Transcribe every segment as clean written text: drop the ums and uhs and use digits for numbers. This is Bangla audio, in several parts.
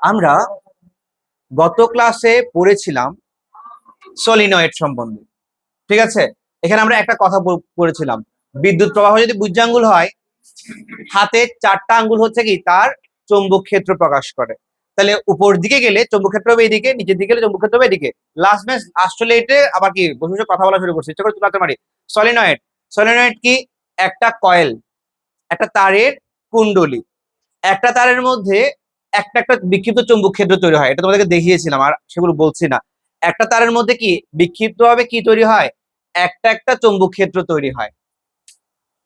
আমরা গত ক্লাসে পড়েছিলাম সলিনয়েড সম্বন্ধে। ঠিক আছে, এখানে আমরা একটা কথা পড়েছিলাম, বিদ্যুৎ প্রবাহ যদি বুজ্জাঙ্গুল হয়, হাতে 4টা আঙ্গুল হচ্ছে কি তার চৌম্বক ক্ষেত্র প্রকাশ করে। তাহলে উপর দিকে গেলে চৌম্বক ক্ষেত্র হবে এইদিকে, নিচের দিকে গেলে চৌম্বক ক্ষেত্র হবে এদিকে। লাস্ট ম্যাচ আসলে এটা আবার কি বসে বসে কথা বলা শুরু করছে, ইচ্ছা করে তুলাতে পারি। সলিনয়েড, সলিনয়েড কি? একটা কয়েল, একটা তারের কুণ্ডলী, একটা তারের মধ্যে একটা একটা বিক্ষিপ্ত চৌম্বক ক্ষেত্র তৈরি হয়। এটা তোমাদেরকে দেখিয়েছিলাম, আর সেগুলো বলছি না। একটা তারের মধ্যে কি বিক্ষিপ্ত ভাবে কি তৈরি হয়? একটা একটা চৌম্বক ক্ষেত্র তৈরি হয়।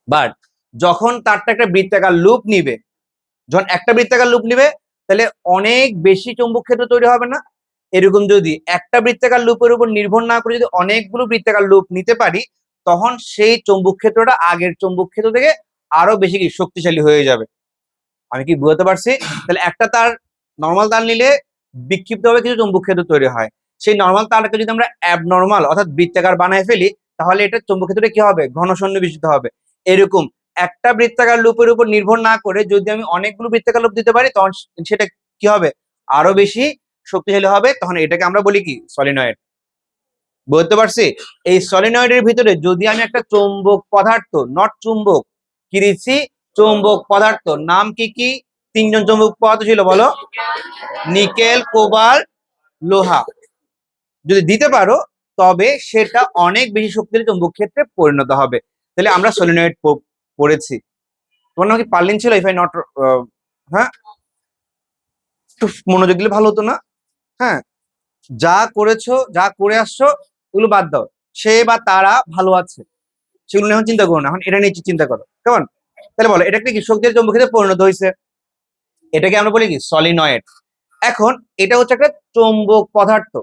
বাট যখন তারটা একটা বৃত্তাকার লুপ নিবে, যখন একটা বৃত্তাকার লুপ নিবে, তাহলে অনেক বেশি চৌম্বক ক্ষেত্র তৈরি হবে না? এরকম যদি একটা বৃত্তাকার লুপের উপর নির্ভর না করে যদি অনেকগুলো বৃত্তাকার লুপ নিতে পারি, তখন সেই চৌম্বক ক্ষেত্রটা আগের চৌম্বক ক্ষেত্র থেকে আরো বেশি কি শক্তিশালী হয়ে যাবে। আমি কি বুঝতে পারছি? তাহলে একটা তার নর্মাল তার নিলে বিক্ষিপ্ত ভাবে কিছু চৌম্বক ক্ষেত্র তৈরি হয়। সেই নর্মাল তারকে যদি আমরা অ্যাবনর্মাল অর্থাৎ বৃত্তাকার বানায় ফেলি, তাহলে এটা চৌম্বক ক্ষেত্রটা কি হবে? ঘন সন্নিবেশিত হবে। এরকম একটা বৃত্তাকার লুপের উপর নির্ভর না করে যদি আমি অনেকগুলো বৃত্তাকার লুপ দিতে পারি, তখন সেটা কি হবে? আরো বেশি শক্তিশালী হবে। তখন এটাকে আমরা বলি কি? সলিনয়েড। বুঝতে পারছি? এই সলিনয়েডের ভিতরে যদি আমি একটা চৌম্বক পদার্থ, নট চুম্বক, কি দিচ্ছি? চৌম্বক পদার্থ। নাম কি কি? 3জন চৌম্বক পদার্থ ছিল, বলো। নিকেল, কোবাল্ট, লোহা। যদি দিতে পারো তবে সেটা অনেক বেশি শক্তিশালী চৌম্বক ক্ষেত্রে পরিণত হবে। তাহলে আমরা সলিনয়েড পড়েছি। তোমার নাম কি পারলিন ছিল? ইফ আই নট, হ্যাঁ, একটু মনোযোগ দিলে ভালো হতো না? হ্যাঁ, যা করেছো, যা করে আসছো, এগুলো বাদ দাও। সে বা তারা ভালো আছে, সেগুলো নিয়ে এখন চিন্তা করো না, এখন এটা নিয়ে চিন্তা করো, কেমন? তাহলে বলো, এটা কি শক্তিশালী চৌম্বক ক্ষেত্রে পরিণত হয়েছে? এটাকে আমরা বলি কি? সলিনয়েড। এখন এটা হচ্ছে একটা চৌম্বক পদার্থ।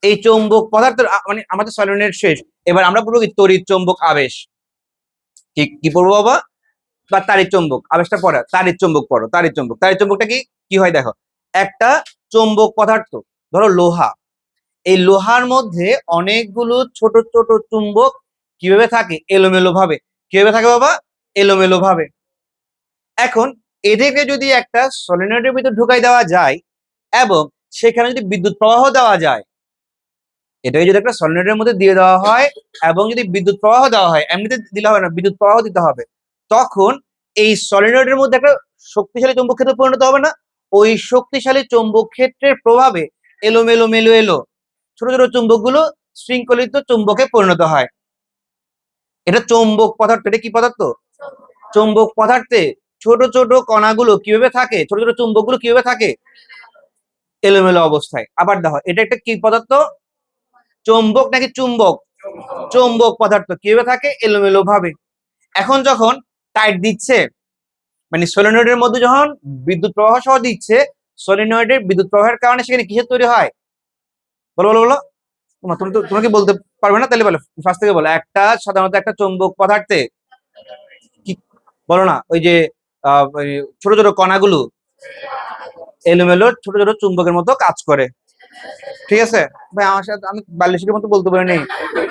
এই চৌম্বক পদার্থ মানে আমাদের সলিনয়েড শেষ। এবার আমরা পড়বো কি? তড়িৎ চৌম্বক আবেশ। কি পড়বো বাবা? বা তাড়িৎ চৌম্বক আবেশটা পড়া। তাড়িৎ চৌম্বক পড়ো, তাড়িৎ চৌম্বক। তাড়িৎ চৌম্বকটা কি কি হয় দেখো। একটা চৌম্বক পদার্থ, ধরো লোহা। এই লোহার মধ্যে অনেকগুলো ছোট ছোট চুম্বক কিভাবে থাকে? এলোমেলো ভাবে। কিভাবে থাকে বাবা? এলোমেলো ভাবে। এখন এদেরকে যদি একটা সলিনয়েডের ভিতর ঢুকাই দেওয়া যায় এবং সেখানে যদি বিদ্যুৎ প্রবাহ দেওয়া যায়, এটাকে যদি একটা সলিনয়েডের মধ্যে দিয়ে দেওয়া হয় এবং যদি বিদ্যুৎ প্রবাহ দেওয়া হয়, এমনিতে দিলে হবে না, বিদ্যুৎ প্রবাহ দিতে হবে, তখন এই সলিনয়েডের মধ্যে একটা শক্তিশালী চৌম্বক ক্ষেত্রে পরিণত হবে না? ওই শক্তিশালী চৌম্বক ক্ষেত্রের প্রভাবে এলোমেলো মেলো এলো ছোট ছোট চুম্বক গুলো শৃঙ্খলিত চুম্বকে পরিণত হয়। এটা চৌম্বক পদার্থ। এটা কি পদার্থ? চৌম্বক পদার্থে ছোট ছোট কণাগুলো কিভাবে থাকে? ছোট ছোট চুম্বক গুলো কিভাবে থাকে? এলোমেলো অবস্থায়। আবার দেখো, এটা একটা কি পদার্থ? চৌম্বক নাকি চুম্বক? চৌম্বক পদার্থ। কিভাবে থাকে? এলোমেলো ভাবে। এখন যখন টাইট দিচ্ছে, মানে সলিনয়েডের মধ্যে যখন বিদ্যুৎ প্রবাহ সহ দিচ্ছে, সলিনয়েডের বিদ্যুৎ প্রবাহের কারণে সেখানে কিসের তৈরি হয়? বলো বলো বলো। তুমি কি বলতে পারবে না? তাহলে বলো, ফার্স্ট থেকে বলো। একটা সাধারণত একটা চৌম্বক পদার্থে কি, বলো না, ওই যে ওই ছোট ছোট কণাগুলো এলোমেলো ছোট ছোট চুম্বকের মতো কাজ করে। ঠিক আছে ভাই, আমার সাথে আমি বাল্যশিকের মতো বলতে পারি নাই।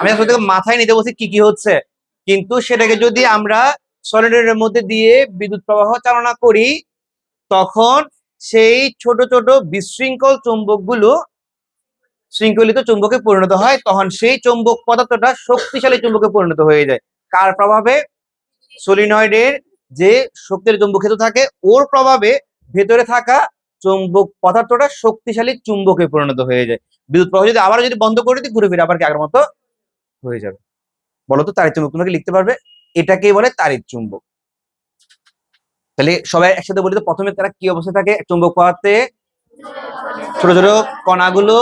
আমি আসলে মাথায় নিতে বলছি কি কি হচ্ছে, কিন্তু সেটাকে যদি আমরা সলিনয়েডের মধ্যে দিয়ে বিদ্যুৎ প্রবাহ চালনা করি, তখন সেই ছোট ছোট বিশৃঙ্খল চুম্বক গুলো শৃঙ্খলিত চুম্বকে পরিণত হয়। তখন সেই চুম্বক পদার্থটা শক্তিশালী চুম্বকে পরিণত হয়ে যায়। কার প্রভাবে? সলিনয়েডের যে শক্তির চুম্বক ক্ষেত্র থাকে, ওর প্রভাবে ভেতরে থাকা চুম্বক পদার্থটা শক্তিশালী চুম্বকে পরিণত হয়ে যায়। বিদ্যুৎ প্রবাহ যদি আবার যদি বন্ধ করে দিই, ঘুরে ফিরে আবার কি আগের মতো হয়ে যাবে। বলতো তাড়িৎ চুম্বক, তোমাকে লিখতে পারবে? এটাকেই বলে তাড়িৎ চুম্বক। তাহলে সবাই একসাথে বলি তো, প্রথমে তারা কি অবস্থায় থাকে? চুম্বক পদার্থে ছোট ছোট কণাগুলো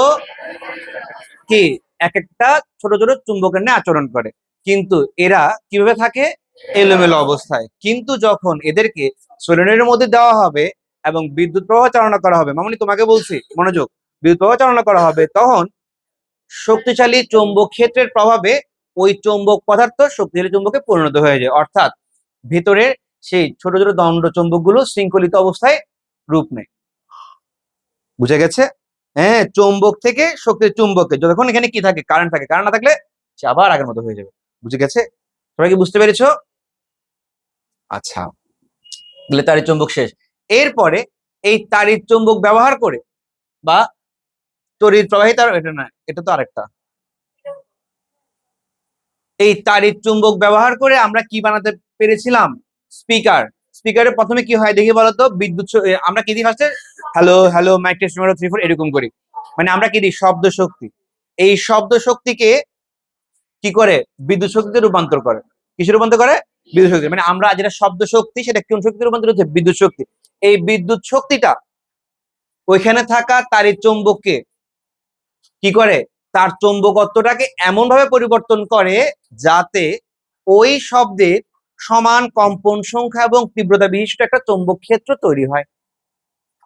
কি এক একটা ছোট ছোট চুম্বকের নিয়ে আচরণ করে, কিন্তু এরা কিভাবে থাকে? এলোমেলো অবস্থায়। কিন্তু যখন এদেরকে সলিনয়েডের মধ্যে দেওয়া হবে এবং বিদ্যুৎ প্রবাহ চালনা করা হবে, মামনি তোমাকে বলছি মনোযোগ, বিদ্যুৎ প্রবাহ চালনা করা হবে, তখন শক্তিশালী চৌম্বক ক্ষেত্রের প্রভাবে ওই চৌম্বক পদার্থ শক্তিশালী চুম্বকে পরিণত হয়ে যায়। অর্থাৎ ভেতরে সেই ছোট ছোট দণ্ড চুম্বক গুলো শৃঙ্খলিত অবস্থায় রূপ নেয়। বুঝে গেছে? হ্যাঁ, চৌম্বক থেকে শক্তি চুম্বকে যখন এখানে কি থাকে? কারেন্ট থাকে। কারেন্ট না থাকলে সে আবার আগের মতো হয়ে যাবে। বুঝে গেছে? সবাই কি বুঝতে পেরেছো? আচ্ছা, তাহলে তার চুম্বক শেষ। এরপরে এই তাড়িৎ চুম্বক ব্যবহার করে বা তড়িৎ প্রবাহী তার, এটা না, এটা তো আরেকটা। এই তাড়িৎ চুম্বক ব্যবহার করে আমরা কি বানাতে পেরেছিলাম? স্পিকার। স্পিকারের প্রথমে কি হয় দেখি বলতো, বিদ্যুৎ আমরা কি দিই ফার্স্টে, হ্যালো হ্যালো মাইক টেস্ট 3 4 এরকম করি, মানে আমরা কি দিই শব্দ শক্তি। এই শব্দ শক্তিকে কি করে বিদ্যুৎ শক্তিতে রূপান্তর করে। কিসে রূপান্তর করে? বিদ্যুৎ শক্তি। মানে আমরা যেটা শব্দ শক্তি সেটা কোন শক্তিতে রূপান্তর হচ্ছে? বিদ্যুৎ শক্তি। এই বিদ্যুৎ শক্তিটা ওইখানে থাকা তাড়িৎ চৌম্বককে কি করে, তার চৌম্বকত্বটাকে এমন ভাবে পরিবর্তন করে যাতে ওই শব্দের সমান কম্পন সংখ্যা এবং তীব্রতা বিশিষ্ট একটা চৌম্বক ক্ষেত্র তৈরি হয়।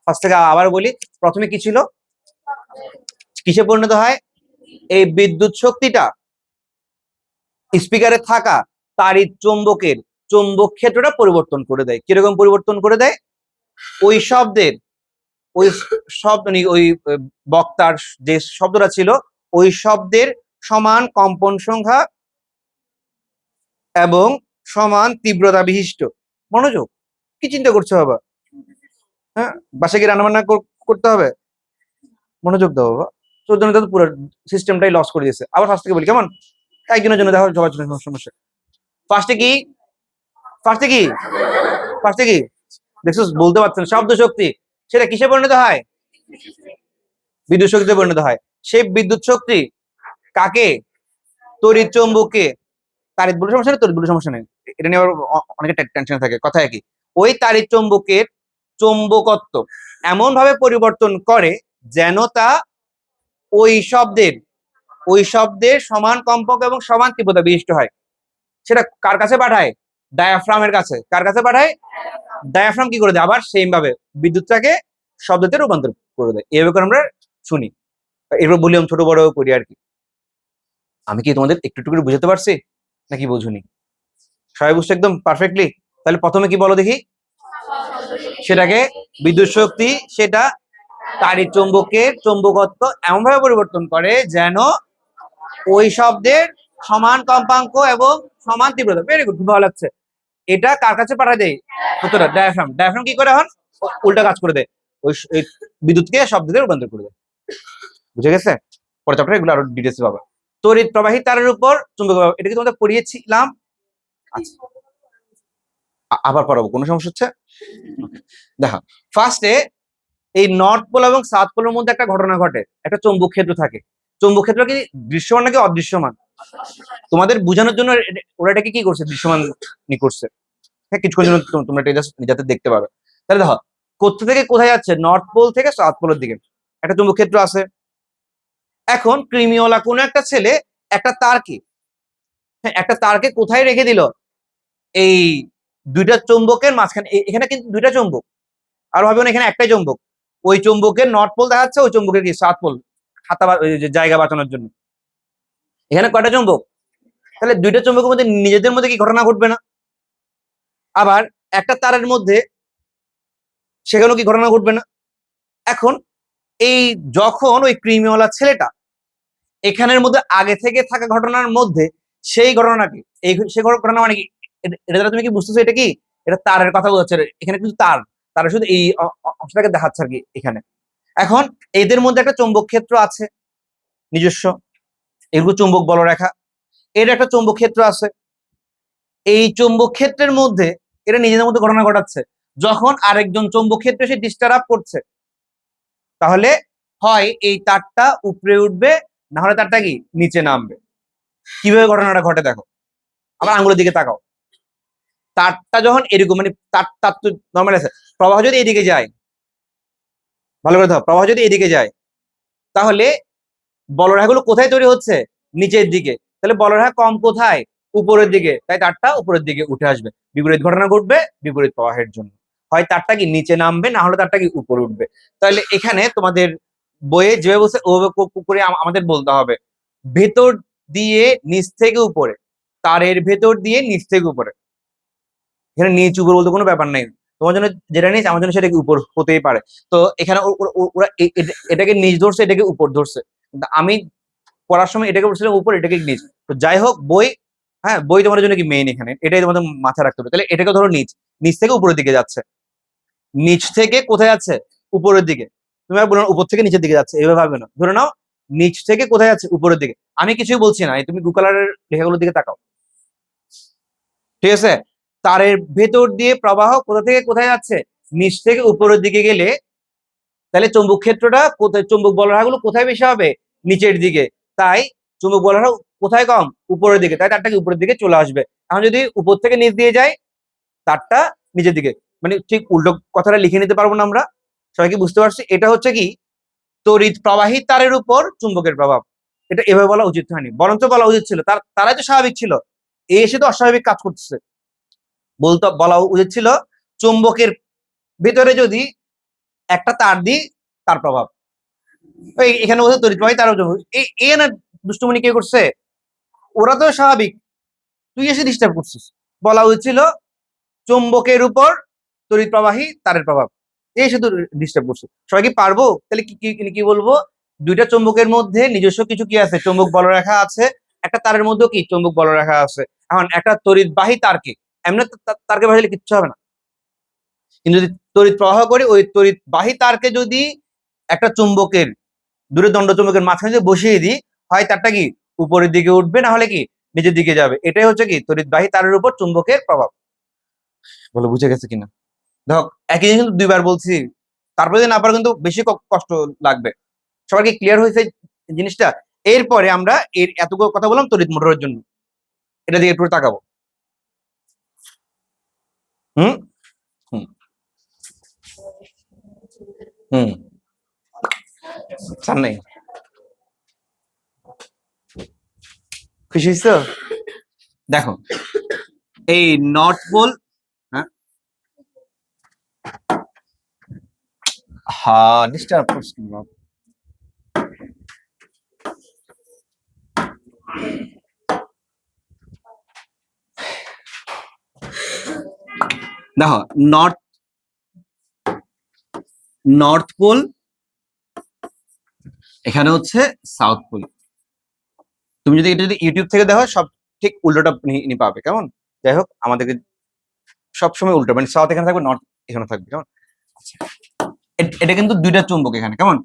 ফার্স্ট থেকে আবার বলি, প্রথমে কি ছিল, কিসে পরিণত হয়? এই বিদ্যুৎ শক্তিটা স্পিকারে থাকা তাড়িৎ চৌম্বকের চৌম্বক ক্ষেত্রটা পরিবর্তন করে দেয়। কিরকম পরিবর্তন করে দেয়? ওই শব্দের, ওই শব্দ ওই বক্তার যে শব্দটা ছিল ওই শব্দের সমান কম্পন সংখ্যা এবং সমান তীব্রতা বিশিষ্ট। মনোযোগ, কি চিন্তা করছো বাবা? হ্যাঁ, বাসায় কি রান্নাবান্না করতে হবে? মনোযোগ দাও বাবা। তোর জন্য তো পুরো সিস্টেমটাই লস করে দিয়েছে। আবার ফার্স্ট থেকে বলি কেমন? একজনের জন্য দেখো সবার জন্য সমস্যা। ফার্স্টে কি, ফার্স্টে কি, ফার্স্টে কি দেখছো? বলতে পারছেন শব্দ শক্তি, সেটা কিসে পরিণত হয়? বিদ্যুৎ শক্তিতে পরিণত হয়। সেই বিদ্যুৎ শক্তি কাকে? তড়িৎ চৌম্বককে। তাড়িৎ বলে সমস্যা নেই, তড়িৎ বলে সমস্যা নেই, এটা নিয়ে আবার অনেকে টেনশন থাকে। কথা কি, ওই তাড়িৎ চৌম্বকের চৌম্বকত্ব এমন ভাবে পরিবর্তন করে যেন তা ওই শব্দের, ওই শব্দের সমান কম্পক এবং সমান তীব্রতা বিশিষ্ট হয়। সেটা কার কাছে পাঠায়? ডায়াফ্রামের কাছে। কার কাছে পাঠায়? ডায়াফ্রাম কি করে দেয়? আবার সেম ভাবে বিদ্যুৎটাকে শব্দতে রূপান্তর করে দেয়। এইভাবে করে আমরা শুনি, এরপর বলি ছোট বড় করি আর কি। আমি কি তোমাদের একটু একটু করে বুঝাতে পারছি নাকি বুঝুনি? সবাই বুঝছো একদম পারফেক্টলি? তাহলে প্রথমে কি বলো দেখি, সেটাকে বিদ্যুৎ শক্তি সেটা তাড়িৎ চৌম্বকের চৌম্বকত্ব এমন ভাবে পরিবর্তন করে যেন ওই শব্দের সমান কম্পাঙ্ক এবং সমান তীব্রতা। ভেরি গুড, খুব ভালো লাগছে। এটা কার কাছে পাঠায় দেয়? কতটা? ডায়াফ্রাম। ডায়াফ্রাম কি করে এখন? উল্টা কাজ করে দেয়, ওই বিদ্যুৎকে শব্দতে রূপান্তর করে দেয়। বুঝে গেছে? পরে চ্যাপ্টারে এগুলো আরো ডিটেইলস পাবে। তড়িৎ প্রবাহী তারের উপর চুম্বক, এটা কি তোমাদের পড়িয়েছিলাম? আচ্ছা, আবার পড়াবো, কোনো সমস্যা হচ্ছে? দেখো, ফার্স্টে এই নর্থ পোল এবং সাউথ পোলের মধ্যে একটা ঘটনা ঘটে, একটা চৌম্বক ক্ষেত্র থাকে। চৌম্বক ক্ষেত্র কি দৃশ্যমান নাকি অদৃশ্যমান? তোমাদের বোঝানোর জন্য ওরা এটাকে কি করছে, দৃশ্যমান করছে। হ্যাঁ, কিছুক্ষণ জন্য তোমরা এটা যাতে দেখতে পাবে। তাহলে দেখো, কোথা থেকে কোথায় যাচ্ছে? নর্থ পোল থেকে সাউথ পোলের দিকে একটা চৌম্বক ক্ষেত্র আছে। এখন ক্রিমিওলা কোনো একটা ছেলে একটা তারকে, হ্যাঁ, একটা তারকে কোথায় রেখে দিল? এই দুইটা চৌম্বকের মাঝখানে। এখানে কিন্তু দুইটা চৌম্বক, আর ভাবো না এখানে একটাই চৌম্বক। ওই চৌম্বকের নর্থ পোল দেখাচ্ছে, ওই চৌম্বকের কি সাউথ পোল, খাতা জায়গা বাঁচানোর জন্য। এখানে কয়টা চৌম্বক? তাহলে দুইটা চৌম্বকের মধ্যে নিজেদের মধ্যে কি ঘটনা ঘটবে না? আবার একটা তারের মধ্যে সেখানেও কি ঘটনা ঘটবে না? এখন এই যখন ওই ক্রিমিওয়ালা ছেলেটা এখানের মধ্যে আগে থেকে থাকা ঘটনার মধ্যে সেই ঘটনাকে, এই সেই ঘটনা মানে কি, এটা দ্বারা তুমি কি বুঝতেছো? এটা কি, এটা তারের কথা বোঝাচ্ছে। এখানে কিন্তু তার, তারা শুধু এই অংশটাকে দেখাচ্ছে আর কি এখানে। এখন এদের মধ্যে একটা চৌম্বক ক্ষেত্র আছে নিজস্ব, এগুলো চৌম্বক বলরেখা। এর একটা চৌম্বক ক্ষেত্র আছে। এই চৌম্বক ক্ষেত্রের মধ্যে এরা নিজেদের মধ্যে ঘটনা ঘটাচ্ছে। যখন আরেকজন চৌম্বক ক্ষেত্র এসে ডিস্টার্ব করছে, তাহলে হয় এই তারটা উপরে উঠবে, না হলে তারটা কি নিচে নামবে। কিভাবে ঘটনাটা ঘটে দেখো, আবার আঙ্গুলের দিকে তাকাও। তারটা যখন এরকম, মানে তার তার তো নর্মাল আছে, প্রবাহ যদি এদিকে যায়, ভালো করে ধরো, প্রবাহ যদি এদিকে যায়, তাহলে বলরেখাগুলো কোথায় তৈরি হচ্ছে? নিচের দিকে। তাহলে বলরেখা কম কোথায়? উপরের দিকে, তাই তারটা উপরের দিকে উঠে আসবে। বিপরীত ঘটনা ঘটবে বিপরীত প্রবাহের জন্য, হয় তারটা কি নিচে নামবে, না হলে তারটা কি উপরে উঠবে। তাহলে এখানে তোমাদের বইয়ে যেভাবে বলছে ওভাবে করে আমাদের বলতে হবে, ভেতর দিয়ে নিচ থেকে উপরে, তারের ভেতর দিয়ে নিচ থেকে উপরে। এখানে নিচ উপর বলতে কোনো ব্যাপার নাই, তোমার জন্য যেটা নিচ আমার জন্য সেটা কি উপর হতেই পারে। তো এখানে ওরা এটাকে নিচ ধরছে, এটাকে উপর ধরছে, কিন্তু আমি পড়ার সময় এটাকে বলছিলাম উপর, এটাকে নিচ। তো যাই হোক, বই, হ্যাঁ, বই তোমাদের জন্য কি মেইন, এখানে এটাই তোমাদের মাথায় রাখতে হবে। তাহলে এটাকে ধরো নিচ, নিচ থেকে উপরের দিকে যাচ্ছে। নিচ থেকে কোথায় যাচ্ছে? উপরের দিকে। তুমি আর বলো না উপর থেকে নিচের দিকে যাচ্ছে, এভাবে ভাববে না। ধরে নাও নিচ থেকে কোথায় যাচ্ছে? উপরের দিকে। আমি কিছুই বলছি না, তুমি ব্লু কালারের লেখাগুলোর দিকে তাকাও। ঠিক আছে, তারের ভেতর দিয়ে প্রবাহ কোথা থেকে কোথায় যাচ্ছে? নিচ থেকে উপরের দিকে গেলে তাহলে চৌম্বক ক্ষেত্রটা কোথায়, চৌম্বক বলরাগুলো কোথায় বেশি হবে? নিচের দিকে। তাই চৌম্বক বলরা কোথায় কম? উপরের দিকে। তাই তারটা কি উপরের দিকে চলে আসবে। এখন যদি উপর থেকে নিচ দিয়ে যায়, তারটা নিচের দিকে, মানে ঠিক উল্টো কথাটা লিখে নিতে পারবো না আমরা? সবাই কি বুঝতে পারছি? এটা হচ্ছে কি তড়িৎ প্রবাহী তারের উপর চুম্বকের প্রভাব। এটা এভাবে বলা উচিত হয়নি, বরঞ্চ বলা উচিত ছিল তারাই তো স্বাভাবিক ছিল, এ এসে তো অস্বাভাবিক কাজ করতেছে। বলা উচিত ছিল চুম্বকের ভিতরে যদি একটা তার দিই, তার প্রভাব। এখানে বলছে তড়িৎ প্রবাহী তার এ না দুষ্টুমনি কে করছে? ওরা তো স্বাভাবিক, তুই এসে ডিস্টার্ব করছিস। বলা উচিত ছিল চুম্বকের উপর তড়িৎ প্রবাহী তারের প্রভাব। এই শুধু ডিস্টার্ব করছে। সবাই কি পারবো? তাহলে কি বলবো? দুইটা চুম্বকের মধ্যে নিজস্ব কিছু কি আছে? চুম্বক বলরেখা আছে। একটা তারের মধ্যেও কি চুম্বক বলরেখা আছে। এখন একটা তড়িৎবাহী তারকে এমনি তারকে ভাসলে কিচ্ছু হবে না, কিন্তু যদি তড়িৎ প্রবাহ করি, ওই তড়িৎবাহী তারকে যদি একটা চুম্বকের দূরে দণ্ড চুম্বকের মাঝখানে যদি বসিয়ে দিই, হয় তারটা কি উপরের দিকে উঠবে, না হলে কি নিচের দিকে যাবে। এটাই হচ্ছে কি তড়িৎবাহী তারের উপর চুম্বকের প্রভাব। বলে বুঝে গেছে কিনা? দেখো একই জিনিস কিন্তু দুইবার বলছি, তারপরে যদি না পারো কিন্তু বেশি কষ্ট লাগবে। সবার কি ক্লিয়ার হয়েছে জিনিসটা? এরপরে আমরা এর এতগুলো কথা বললাম তড়িৎ মোটরের জন্য, এটা দিকে একটু তাকাবো। হুম হুম হুম চান নাই? খুশি হয়েছো? দেখো এই নর্থ পোল, হ্যাঁ হ্যাঁ ডিস্টার্ব করছি বাবা। দেখো নর্থ পোল, এখানে হচ্ছে সাউথ পোল। তুমি যদি এটা যদি ইউটিউব থেকে দেখো, সব ঠিক উল্টোটা পাবে। কেমন? যাই হোক, আমাদেরকে সবসময় উল্টো, মানে সাউথ এখানে থাকবে, নর্থ এখানে থাকবে। কেমন? আচ্ছা, এটা কিন্তু দুইটা চুম্বক এখানে। কেমন?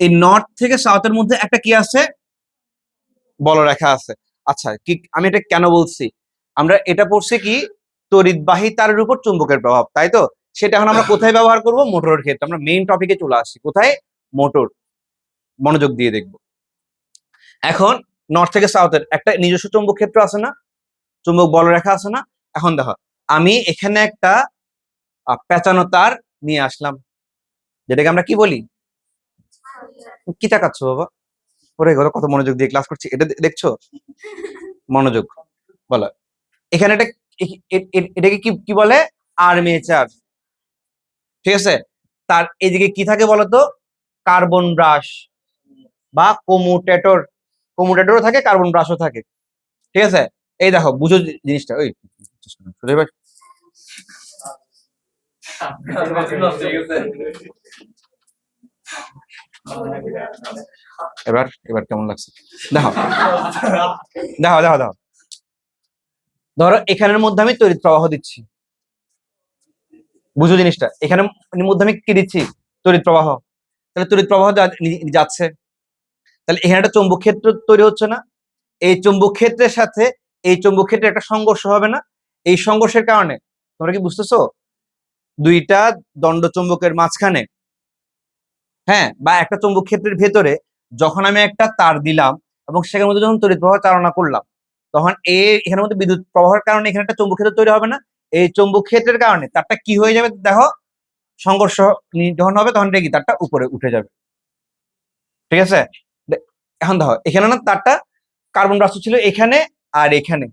এই নর্থ থেকে সাউথের মধ্যে একটা কি আছে? বলরেখা আছে। আচ্ছা, কি আমি এটা কেন বলছি? আমরা এটা পড়ছি কি তড়িৎবাহী তারের উপর চুম্বকের প্রভাব, তাই তো? সেটা এখন আমরা কোথায় ব্যবহার করব? মোটরের ক্ষেত্রে। আমরা মেইন টপিকে চলে আসছি। কোথায়? মোটর। মনোযোগ দিয়ে দেখব। এখন নর্থ থেকে সাউথের একটা নিজস্ব চুম্বক ক্ষেত্র আছে না? চুম্বক বলরেখা আছে না? এখন দেখো আমি এখানে একটা পেঁচানো তার নিয়ে আসলাম, যেটাকে আমরা কি বলি? কি তাকাচ্ছ বাবা? ওরে ঘরে কত মনোযোগ দিয়ে ক্লাস করছি, এটা দেখছো? মনোযোগ বলো। এখানে এটা এটাকে কি কি বলে? আর্মেচার। ঠিক আছে, তার এইদিকে কি থাকে বলতো? কার্বন ব্রাশ বা কমুটেটর। কমুটেটরও থাকে, কার্বন ব্রাশও থাকে। ঠিক আছে, এই দেখো বুঝো জিনিসটা। ওই এবার এবার কেমন লাগছে? দেখো দেখো দেখো দেখো, ধরো এখানের মধ্যে আমি তড়িৎ প্রবাহ দিচ্ছি। বুঝো জিনিসটা, এখানে মধ্যে আমি কি দিচ্ছি? তড়িৎ প্রবাহ। তাহলে তড়িৎ প্রবাহ যাচ্ছে, তাহলে এখানে একটা চৌম্বক ক্ষেত্র তৈরি হচ্ছে না? এই চৌম্বক ক্ষেত্রের সাথে এই চৌম্বক ক্ষেত্রে একটা সংঘর্ষ হবে না? এই সংঘর্ষের কারণে, তোমরা কি বুঝতেছো, দুইটা দণ্ড চৌম্বকের মাঝখানে, হ্যাঁ, বা একটা চৌম্বক ক্ষেত্রের ভেতরে যখন আমি একটা তার দিলাম এবং সেখানের মধ্যে যখন তড়িৎ প্রবাহ চালনা করলাম, তখন এখানের মধ্যে বিদ্যুৎ প্রবাহের কারণে এখানে একটা চৌম্বক ক্ষেত্র তৈরি হবে না? এই চৌম্বক ক্ষেত্রের কারণে তারটা কি হয়ে যাবে দেখো? সংঘর্ষ যখন হবে তখন কি তারটা উপরে উঠে যাবে। ঠিক আছে, এখন দেখো এখানে না তারটা কার্বন ব্রাশ ছিল এখানে, আর এখানে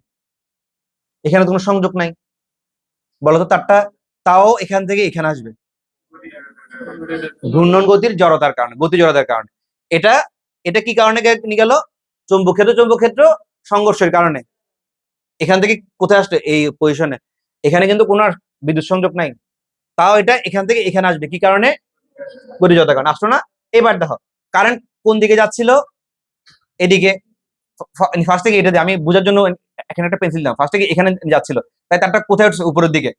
এখানে কোনো সংযোগ নাই। বলতো তারটা তাও এখান থেকে এখানে আসবে ঘূর্ণন গতির জড়তার কারণে, গতি জড়তার কারণে। এটা এটা কি কারণে গেল? চৌম্বক ক্ষেত্র সংঘর্ষের কারণে। এখান থেকে কোথায় আসছে? এই পজিশনে। এখানে কিন্তু কোনো বিদ্যুৎ সংযোগ নাই, তাও এটা এখান থেকে এখানে আসবে কি কারণে? গতি জড়তার কারণে। আসলো না? এবার দেখো কারেন্ট কোন দিকে যাচ্ছিল? এদিকে। ফার্স্ট থেকে এটা আমি বোঝার জন্য এখানে একটা পেন্সিল দাও। ফার্স্ট থেকে এখানে যাচ্ছিল, তাই তারটা কোথায় উঠছে? উপরের দিকে।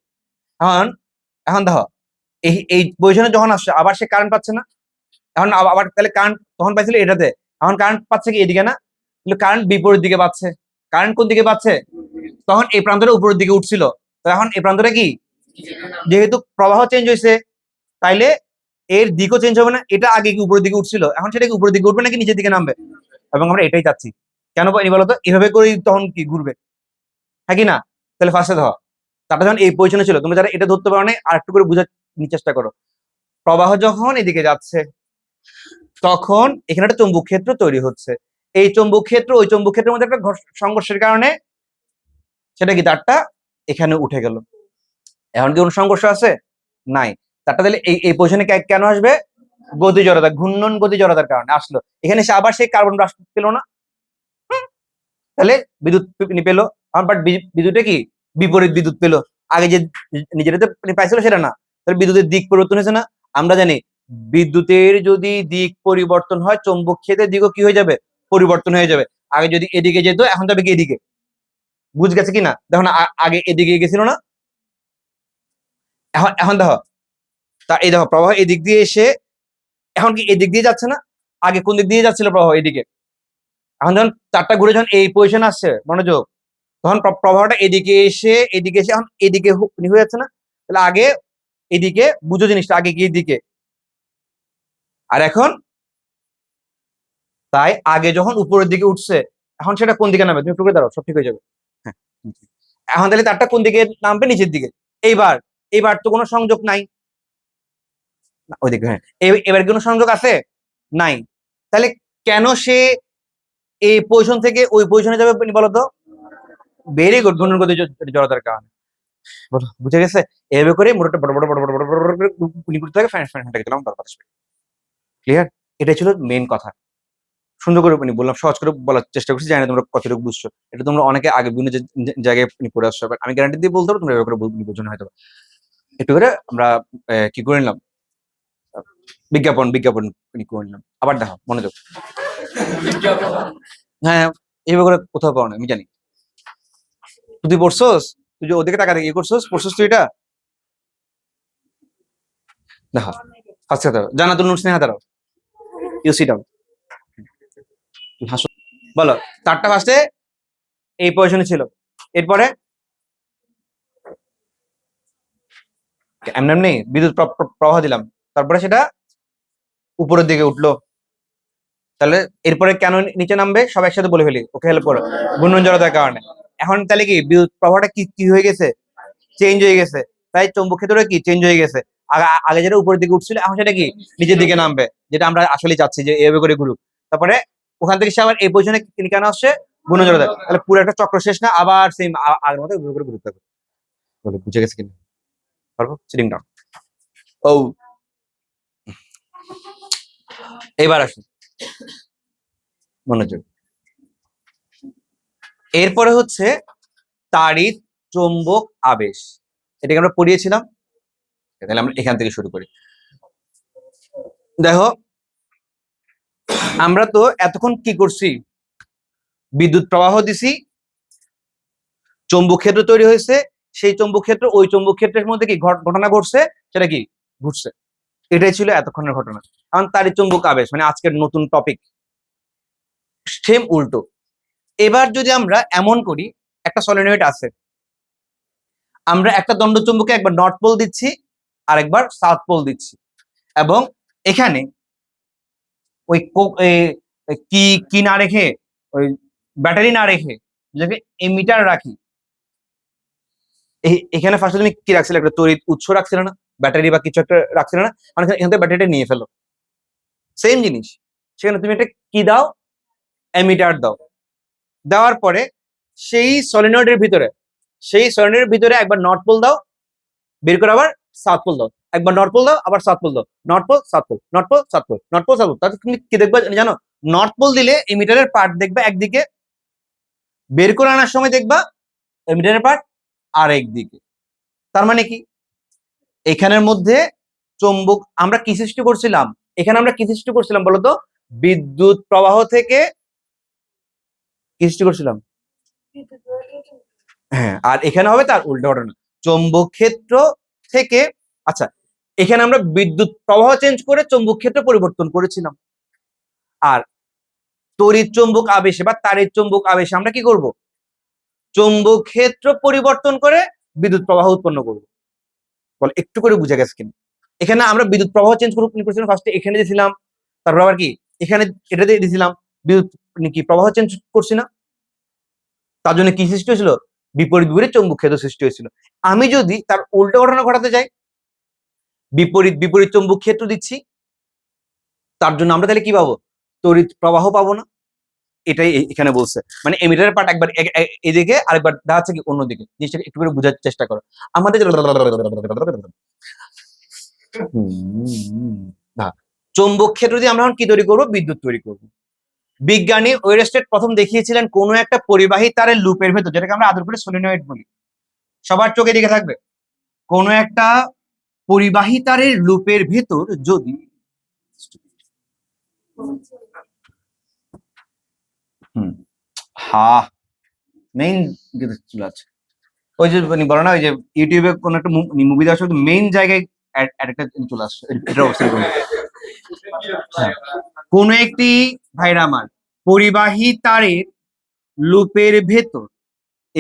এখন এখন দেখো এই পজিশনে যখন আসছে আবার সে কারেন্ট পাচ্ছে না, এখন আবার তাহলে কারেন্ট তখন পাইছিল এটাতে, এখন কারেন্ট পাচ্ছে কি এদিকে না, কিন্তু কারেন্ট বিপরীত দিকে পাচ্ছে। কারেন্ট কোন দিকে পাচ্ছে? তখন এই প্রান্তটা উপরের দিকে উঠছিল, তো এখন এই প্রান্তটা কি, যেহেতু প্রবাহ চেঞ্জ হয়েছে তাইলে এর দিকও চেঞ্জ হবে না, এটা আগে কি উপরের দিকে উঠছিল, এখন সেটা কি উপরের দিকে উঠবে নাকি নিচের দিকে নামবে? এবং আমরা এটাই চাচ্ছি। কেন পাইনি বলতো, এভাবে করেই তখন কি ঘুরবে, হ্যাঁ কি না? তাহলে ফার্স্টে ধর, তারটা যখন এই পজিশনে ছিল, তোমরা যারা এটা ধরতে পারো না আর একটু করে বোঝার চেষ্টা করো। প্রবাহ যখন এদিকে যাচ্ছে তখন এখানে একটা চৌম্বক ক্ষেত্র তৈরি হচ্ছে, এই চৌম্বক ক্ষেত্র ওই চৌম্বক ক্ষেত্রের মধ্যে একটা সংঘর্ষের কারণে সেটা কি তারটা এখানে উঠে গেল। এখন কি কোনো সংঘর্ষ আছে? নাই। তারটা তাহলে এই পজিশনে কেন আসবে? গতি জড়তা, ঘূর্ণন গতি জড়তার কারণে আসলো। এখানে সে আবার সেই কার্বন হ্রাস পেল না, তাহলে বিদ্যুৎ পেলো। বাট বিদ্যুৎটা কি বিপরীত বিদ্যুৎ পেলো, আগে যে নিজেরা পাইছিল সেটা না, তাহলে বিদ্যুতের দিক পরিবর্তন হয়েছে না। আমরা জানি বিদ্যুতের যদি দিক পরিবর্তন হয় চৌম্বক ক্ষেত্রের দিকও কি হয়ে যাবে, পরিবর্তন হয়ে যাবে। আগে যদি এদিকে যেত এখন যাবে কি এদিকে, বুঝ গেছে কিনা? দেখো না আগে এদিকে গেছিল না, এখন এখন দেখো, তা এই দেখো প্রবাহ এদিক দিয়ে এসে এখন কি এদিক দিয়ে যাচ্ছে না, আগে কোন দিক দিয়ে যাচ্ছিল প্রবাহ এদিকে, এখন যখন চারটা ঘুরে যখন এই পজিশন আসছে মনোযোগ, তখন প্রবাহটা এদিকে এসে এখন এদিকে হয়ে যাচ্ছে না, তাহলে আগে এদিকে বুঝো জিনিসটা, আগে কি এদিকে, আর এখন তাই আগে যখন উপরের দিকে উঠছে এখন সেটা কোন দিকে নামবে, তুমি একটু করে দাঁড়াও সব ঠিক হয়ে যাবে। হ্যাঁ, এখন তাহলে তারটা কোন দিকে নামবে, নিচের দিকে। এইবার এইবার তো কোনো সংযোগ নাই, ওইদিকে, হ্যাঁ এবার কোনো সংযোগ আছে নাই, তাহলে কেন সে এই পজিশন থেকে ওই পজিশনে যাবে বলতো? ভেরি গুড, ঘূর্ণন গতি জড়তার কারণে। বলো বুঝে গেছে? এভাবে করে মোটরটা বড় বড় বড় বড় বড় বড় বড় করে গুলি করতে থাকে, ফ্যান ফ্যান ফ্যান দিলাম, বাতাস বের। ক্লিয়ার? এটাই ছিল মেইন কথা। সুন্দর করে বললাম, সহজ করে বলার চেষ্টা করছি, জানি না তোমরা কতটুকু বুঝছো। এটা তোমরা অনেকে আগে বিভিন্ন জায়গায় পড়ে আসছো, বাট আমি গ্যারান্টি দিয়ে বলতে পারবো তোমরা এভাবে করে বুঝো না হয়তো। একটু করে আমরা কি করে নিলাম, বিজ্ঞাপন বিজ্ঞাপন করে নিলাম। আবার দেখো মনোযোগ, হ্যাঁ এইভাবে করে কোথাও পাও না আমি জানি। তুই পড়ছস, তুই যে ওদিকে টাকা দিয়ে করছস, পড়ছস তুই এটা দেখো। ফার্স্ট কথা জানাতুল নূর স্নেহা দাঁড়াও, ইউ সিট ডাউন, হাসো। বলো তারটা ফার্স্টে এই পজিশনে ছিল, এরপরে এমনি এমনি বিদ্যুৎ প্রবাহ দিলাম, তারপরে সেটা উপরের দিকে উঠলো, তাহলে এরপরে কেন নিচে নামবে সব একসাথে বলে ফেলি, ওকে হেল্প করো। ঘূর্ণন জড়তার কারণে। এখন তাহলে কি বিদ্যুৎ প্রবাহটা কি কি হয়ে গেছে, চেঞ্জ হয়ে গেছে, তাই চৌম্বক ক্ষেত্রটা কি চেঞ্জ হয়ে গেছে। আগে যেটা উপরের দিকে উঠছিল এখন সেটা কি নিচের দিকে নামবে, যেটা আমরা আসলে চাচ্ছি যে এভাবে করে ঘুরুক। তারপরে ওখান থেকে সে আবার এই পজিশনে কেন আসছে, ঘূর্ণন জড়তা, তাহলে পুরো একটা চক্র শেষ না, আবার সেম আগের মতো ঘুরে ঘুরে ঘুরতে হবে। বলে বুঝে গেছে কিনা? পারবো? Sitting down. ও এবার আসুন মনোযোগ, এরপরে হচ্ছে তাড়িৎ চৌম্বক আবেশ, এটাকে আমরা পড়িয়েছিলাম, তাহলে আমরা এখান থেকে শুরু করি। দেখো আমরা তো এতক্ষণ কি করছি, বিদ্যুৎ প্রবাহ দিছি, চৌম্বক ক্ষেত্র তৈরি হয়েছে, সেই চৌম্বক ক্ষেত্র ওই চৌম্বক ক্ষেত্রের মধ্যে কি ঘটনা ঘটছে, সেটা কি ঘটছে, এটাই ছিল এতক্ষণের ঘটনা। কারণ তারই চৌম্বক আবেশ মানে আজকের নতুন টপিক, সেম উল্টো। এবার যদি আমরা এমন করি, একটা সলিনয়েড আছে, আমরা একটা দণ্ড চুম্বকে একবার নর্থ পোল দিচ্ছি আর একবার সাউথ পোল দিচ্ছি, এবং এখানে ওই কি কি না রেখে, ওই ব্যাটারি না রেখে যেটাকে এমিটার রাখি, এখানে ফার্স্টে তুমি কি রাখছিলে, একটা তড়িৎ উৎস রাখছিলে না, ব্যাটারি বা কিছু একটা রাখছিলে না, মানে এখান থেকে ব্যাটারিটা নিয়ে ফেলো, সেম জিনিস। সেখানে তুমি একটা কি দাও, এমিটার দাও, দেওয়ার পরে সেই সলিনয়েডের ভিতরে একবার নর্থ পোল দাও, বের করে আবার সাউথ পোল দাও, একবার নর্থ পোল দাও আবার সাউথ পোল দাও, north pole south pole, north pole south pole, north pole south pole. তাহলে তুমি কি দেখবে জানো, নর্থ পোল দিলে এমিটারের পার্ট দেখবা একদিকে, বের করে আনার সময় দেখবা এমিটারের পার্ট আরেক দিকে। তার মানে কি এখানের মধ্যে চৌম্বক আমরা কি সৃষ্টি করছিলাম, এখানে আমরা কি সৃষ্টি করছিলাম বলতো, বিদ্যুৎ প্রবাহ থেকে কি সৃষ্টি করছিলাম, হ্যাঁ, আর এখানে হবে তার উল্টো ঘটনা, চৌম্বক ক্ষেত্র থেকে। আচ্ছা এখানে আমরা বিদ্যুৎ প্রবাহ চেঞ্জ করে চৌম্বক ক্ষেত্র পরিবর্তন করেছিলাম। আর তড়িৎ চৌম্বক আবেশে বা তাড়িৎ চৌম্বক আবেশে আমরা কি করব? চৌম্বক ক্ষেত্র পরিবর্তন করে বিদ্যুৎ প্রবাহ উৎপন্ন করব। বল একটু করে বুঝে গেছে কিনা? এখানে আমরা বিদ্যুৎ প্রবাহ চেঞ্জ করেছিলাম, ফার্স্টে এখানে দিয়েছিলাম, তারপর আবার কি এখানে এটা দিয়ে দিয়েছিলাম, বিদ্যুৎ কি প্রবাহ চেঞ্জ করছি না? তার জন্য কি সৃষ্টি হয়েছিল? বিপরীত বিপরীত চৌম্বক ক্ষেত্র সৃষ্টি হয়েছিল। আমি যদি তার উল্টো ঘটনা ঘটাতে চাই, বিপরীত বিপরীত চৌম্বক ক্ষেত্র দিচ্ছি, তার জন্য আমরা তাহলে কি পাবো? তড়িৎ প্রবাহ পাবো না। এটাই এখানে বলছে, মানে এমিটারের পার্ট একবার এদিকে আরেকবার দেখাচ্ছে কি অন্যদিকে। জিনিসটাকে একটু করে বোঝার চেষ্টা করো। আমাদের চৌম্বক ক্ষেত্র দিয়ে আমরা কি তৈরি করবো? বিদ্যুৎ তৈরি করবো। বিজ্ঞানী ওয়েরস্টেড প্রথম দেখিয়েছিলেন কোন একটা পরিবাহী তারের লুপের ভেতর, যেটাকে আমরা আদর করে সলিনয়েড বলি, সবার চোখে দিকে থাকবে, কোন একটা পরিবাহী তারের লুপের ভেতর যদি মেইন চলে আছে, ওই যে বলো না, ওই যে ইউটিউবে কোন একটা মুভি দেওয়া সময় মেইন জায়গায় একটা চলে আসছে, এটা অবস্থা কোন একটি ভাইরা আমার পরিবাহী তারের লুপের ভেতর,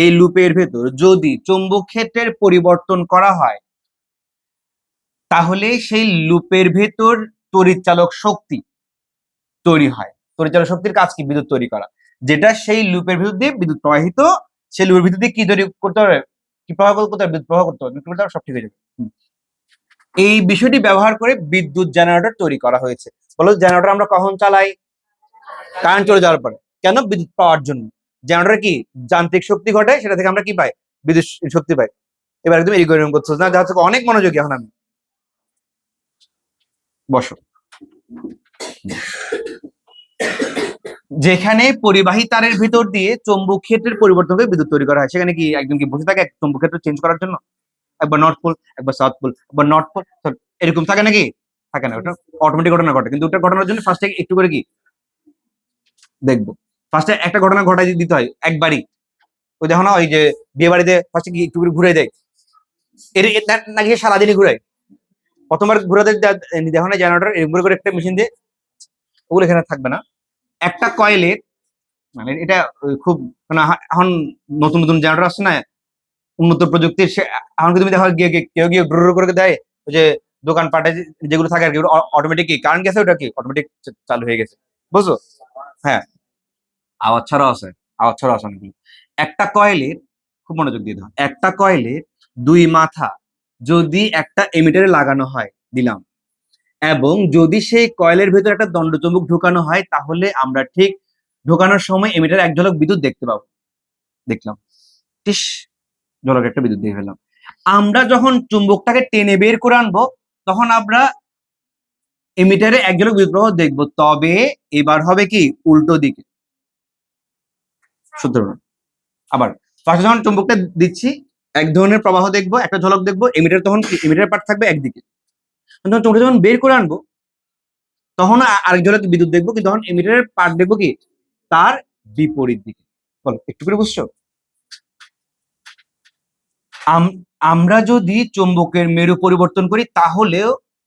এই লুপের ভেতর যদি চৌম্বক ক্ষেত্রের পরিবর্তন করা হয়, তাহলে সেই লুপের ভেতর তড়িৎচালক শক্তি তৈরি হয়। তড়িৎচালক শক্তির কাজ কি? বিদ্যুৎ তৈরি করা, যেটা সেই লুপের ভিতর দিয়ে বিদ্যুৎ প্রবাহিত, সেই লুপের ভিতর দিয়ে কি তৈরি করতে হবে? কি প্রবাহ করতে হবে? বিদ্যুৎ প্রবাহ করতে হবে, সব ঠিক হয়ে যাবে। এই বিষয়টি ব্যবহার করে বিদ্যুৎ জেনারেটর তৈরি করা হয়েছে। বলো, জেনারেটর আমরা কখন চালাই? কারেন্ট চলে যাওয়ার পরে। কেন? বিদ্যুৎ পাওয়ার জন্য। জেনারেটর কি যান্ত্রিক শক্তি ঘটে, সেটা থেকে আমরা কি পাই? বিদ্যুৎ শক্তি পাই। এবার একদম এরকম করছো না, যা হচ্ছে অনেক মনোযোগী। এখন আমি বসো। যেখানে পরিবাহী তারের ভিতর দিয়ে চৌম্বক ক্ষেত্রের পরিবর্তন করে বিদ্যুৎ তৈরি করা হয়, সেখানে কি একদম কি বসে থাকে চৌম্বক ক্ষেত্র চেঞ্জ করার জন্য? একবার নর্থ পোল, একবার সাউথ পোল, একবার নর্থ পোল, এরকম থাকে নাকি? থাকে না, ওটা অটোমেটিক ঘটনা ঘটে। কিন্তু ওটা ঘটনার জন্য ফার্স্টে একটু করে কি দেখবো, ফার্স্টে একটা ঘটনা ঘটাই দিতে হয় একবারই। ওই দেখো না, ওই যে বিয়ে বাড়িতে ফার্স্টে কি একটু করে ঘুরে দেয়, এর নাকি সারাদিনই ঘুরায়। প্রথমবার ঘুরাতে দেখো না জেনারেটর এরকম করে একটা মেশিন দিয়ে, ওগুলো এখানে থাকবে না। একটা কয়েলের, মানে এটা খুব মানে এখন নতুন নতুন জেনারেটর আসছে না, উন্নত প্রযুক্তির, এখন তুমি দেখো গিয়ে কেউ গিয়ে ড্রোর করে দেয়, ওই যে দোকান পাটে যেগুলো থাকে আর কি, অটোমেটিক কারেন্ট গেছে, ওটা কি অটোমেটিক চালু হয়ে গেছে, বুঝছো? হ্যাঁ, আওয়াজ ছাড়াও আছে, আওয়াজ ছাড়াও আছে অনেকগুলো। একটা কয়েলের, খুব মনোযোগ দিয়ে দাও, একটা কয়েলের দুই মাথা যদি একটা এমিটারে লাগানো হয়, দিলাম, এবং যদি সেই কয়েলের ভেতর একটা দণ্ডচুম্বক ঢোকানো হয়, তাহলে আমরা ঠিক ঢোকানোর সময় এমিটারে এক ঝলক বিদ্যুৎ দেখতে পাবো। দেখলাম, টিস, ঝলক একটা বিদ্যুৎ দেখে ফেললাম। আমরা যখন চুম্বকটাকে টেনে বের করে আনবো, তখন আমরা এমিটারে এক ঝলক বিদ্যুৎ প্রবাহ দেখবো, তবে এবার হবে কি উল্টো দিকে। সুতরাং আবার ফার্স্টে যখন চুম্বকটা দিচ্ছি, এক ধরনের প্রবাহ দেখবো, একটা ঝলক দেখবো, এমিটার তখন এমিটার পার্ট থাকবে একদিকে। যখন চুম্বকটা যখন বের করে আনবো, তখন আরেক ঝলক বিদ্যুৎ দেখবো, কিন্তু তখন এমিটারের পার্ট দেখবো কি তার বিপরীত দিকে। বলো একটু করে বুঝছো? আমরা যদি চুম্বকের মেরু পরিবর্তন করি,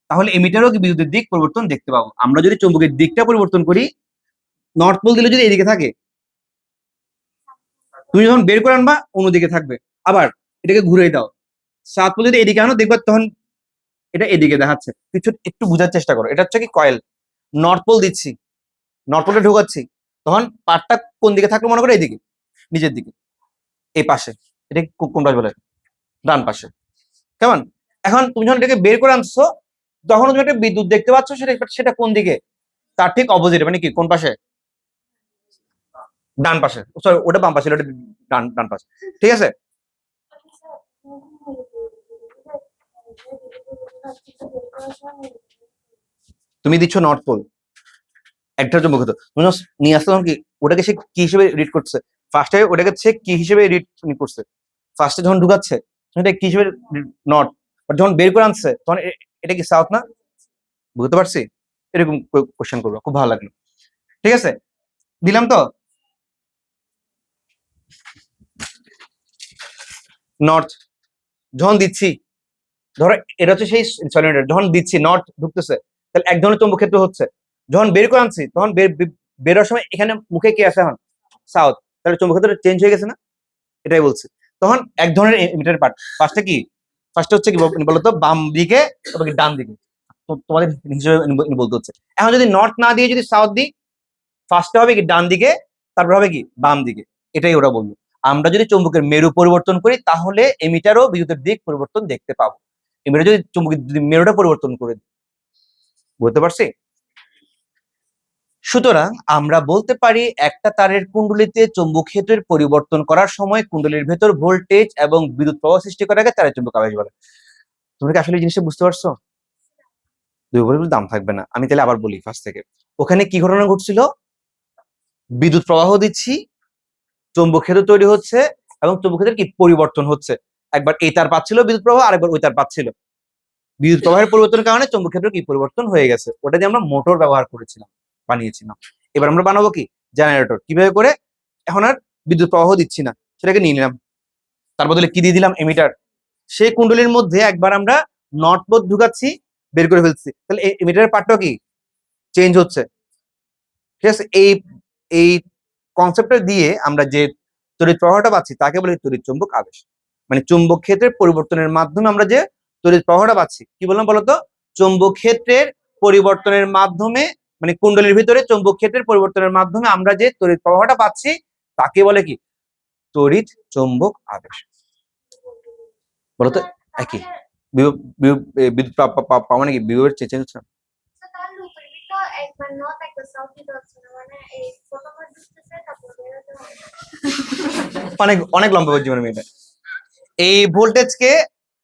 তাহলে এমিটারও কি বিদ্যুতের দিক পরিবর্তন দেখতে পাবো। আমরা যদি চুম্বকের দিকটা পরিবর্তন করি, নর্থ পোল দিলে যদি এদিকে থাকে, তুমি যখন বের করে আনবা অন্যদিকে থাকবে। আবার এটাকে ঘুরে দাও, সাউথ পোল যদি এদিকে আনো, দেখবা তখন এটা এদিকে দেখাচ্ছে। কিছু একটু বোঝার চেষ্টা করো। এটা হচ্ছে কি কয়েল, নর্থ পোল দিচ্ছি, নর্থ পোলটা ঢোকাচ্ছি, তখন পার্টটা কোন দিকে থাকলো? মনে করো এইদিকে, নিচের দিকে, এই পাশে। এটা কোন পাশ বলে? ডান পাশে। কেমন? এখন তুমি যখন এটাকে বের করে আনছো, তখন তুমি একটা বিদ্যুৎ দেখতে পাচ্ছ, সেটা কোন দিকে? তার ঠিক অপোজিট, মানে কি কোন পাশে? ডান পাশে। সরি, ওটা বাম পাশে, ওটা ডান ডান পাশে। ঠিক আছে, তুমি দিচ্ছ নর্থ পোল, একটা চুম্বক হতো, তুমি নিয়ে আসতে তখন কি ওটাকে সে কি হিসেবে রিড করছে? ফার্স্টে ওটাকে সে কি হিসেবে রিড করছে? ফার্স্টে যখন ঢুকাচ্ছে এটা কি হিসেবে? নর্থ। যখন বের করে আনছে, তখন এটা কি সাউথ না? বুঝতে পারছি? এরকম কোশ্চেন করবো, খুব ভালো লাগলো। ঠিক আছে, দিলাম তো নর্থ। যখন দিচ্ছি ধরো এটা হচ্ছে সেই সলিনয়েড, যখন দিচ্ছি নর্থ ঢুকতেছে তাহলে এক ধরনের চুম্বক ক্ষেত্র হচ্ছে, যখন বের করে আনছি তখন বেরোর সময় এখানে মুখে কি আছে এখন সাউথ, তাহলে চুম্বক ক্ষেত্র চেঞ্জ হয়ে গেছে না, এটাই বলছি। তখন এক ধরনের এমিটারের পার্ট, ফার্স্টে কি, ফার্স্টে হচ্ছে কি বলতো বাম দিকে তবে কি ডান দিকে, তোমাদের হিসেবে বলতে হচ্ছে। এখন যদি নর্থ না দিয়ে যদি সাউথ দিই, ফার্স্টে হবে কি ডান দিকে, তারপর হবে কি বাম দিকে, এটাই ওরা বললো। আমরা যদি চুম্বকের মেরু পরিবর্তন করি তাহলে এমিটারও বিদ্যুতের দিক পরিবর্তন দেখতে পাবো। এমিটার যদি চুম্বকের যদি মেরুটা পরিবর্তন করে দিই, বুঝতে পারছি? সুতরাং আমরা বলতে পারি একটা তারের কুণ্ডলীতে চৌম্বক ক্ষেত্রের পরিবর্তন করার সময় কুণ্ডলীর ভেতর ভোল্টেজ এবং বিদ্যুৎ প্রবাহ সৃষ্টি করাকে তারের চুম্বক আবেশ বলে। তুমি কি আসলে এই জিনিসটা বুঝতে পারছো? দুই বলে দাম থাকবে না, আমি তাহলে আবার বলি ফার্স্ট থেকে। ওখানে কি ঘটনা ঘটছিল, বিদ্যুৎ প্রবাহ দিচ্ছি, চৌম্বক ক্ষেত্র তৈরি হচ্ছে এবং চৌম্বক ক্ষেত্রের কি পরিবর্তন হচ্ছে, একবার এই তার পাচ্ছিল বিদ্যুৎ প্রবাহ, আরেকবার ওই তার পাচ্ছিল, বিদ্যুৎ প্রবাহের পরিবর্তনের কারণে চৌম্বক ক্ষেত্র কি পরিবর্তন হয়ে গেছে, ওটা দিয়ে আমরা মোটর ব্যবহার করেছিলাম, বানিয়েছিলাম। এবার আমরা বানাবো কি জেনারেটর, কিভাবে করে, এখন আর বিদ্যুৎ প্রবাহ দিচ্ছি না, সেটাকে নিয়ে নিলাম, তার বদলে কি দিয়ে দিলাম এমিটার, সেই কুণ্ডলীর মধ্যে একবার আমরা নট বোধ ঢুকাচ্ছি, বের করে ফেলছি, তাহলে এমিটারের পার্টটা কি চেঞ্জ হচ্ছে। ঠিক আছে, এই এই কনসেপ্টটা দিয়ে আমরা যে তড়িৎ প্রবাহটা পাচ্ছি তাকে বলে তড়িৎ চুম্বক আবেশ, মানে চুম্বক ক্ষেত্রের পরিবর্তনের মাধ্যমে আমরা যে তড়িৎ প্রবাহটা পাচ্ছি, কি বললাম বলতো, চুম্বক ক্ষেত্রের পরিবর্তনের মাধ্যমে, মানে কুণ্ডলীর ভিতরে চুম্বক ক্ষেত্রের পরিবর্তনের মাধ্যমে আমরা যে তড়িৎ প্রবাহটা পাচ্ছি তাকে বলে কি তড়িৎ চুম্বক আবেশ। বলতো একই বিদ্যুৎ পাওয়া মানে কি বিভবের চেঞ্জ হচ্ছে না? অনেক অনেক লম্বা জীবনের মেয়েটা এই ভোল্টেজকে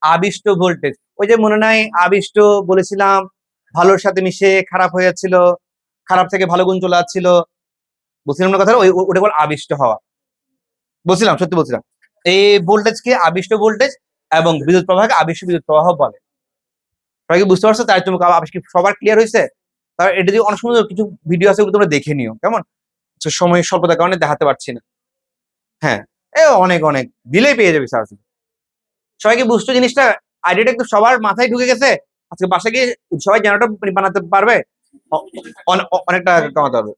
আবিষ্ট ভোল্টেজ, ওই যে মনে নাই আবিষ্ট বলেছিলাম, ভালোর সাথে মিশে খারাপ হয়ে যাচ্ছিল, খারাপ থেকে ভালো গুণ চলে যাচ্ছিল, বলছিলাম না কথা, ওটা বল আবিষ্ট হওয়া, বলছিলাম সত্যি বলছিলাম। এই ভোল্টেজকে আবিষ্ট ভোল্টেজ এবং বিদ্যুৎ প্রবাহকে আবিষ্ট বিদ্যুৎ প্রবাহ বলে। সবাই কি বুঝতে পারছো তার চুম্বক আবেশ কি সবার ক্লিয়ার হয়েছে? তার এটা যদি অনেক সুন্দর কিছু ভিডিও আছে তোমরা দেখে নিও, কেমন, সময় স্বল্পতার কারণে দেখাতে পারছি না। হ্যাঁ, এ অনেক অনেক দিলেই পেয়ে যাবে স্যার। সবাই কি বুঝছো জিনিসটা, আইডিয়াটা একটু সবার মাথায় ঢুকে গেছে? আজকে বাসায় গিয়ে সবাই জেনারেটর বানাতে পারবে, অনেকটা কমাতে হবে।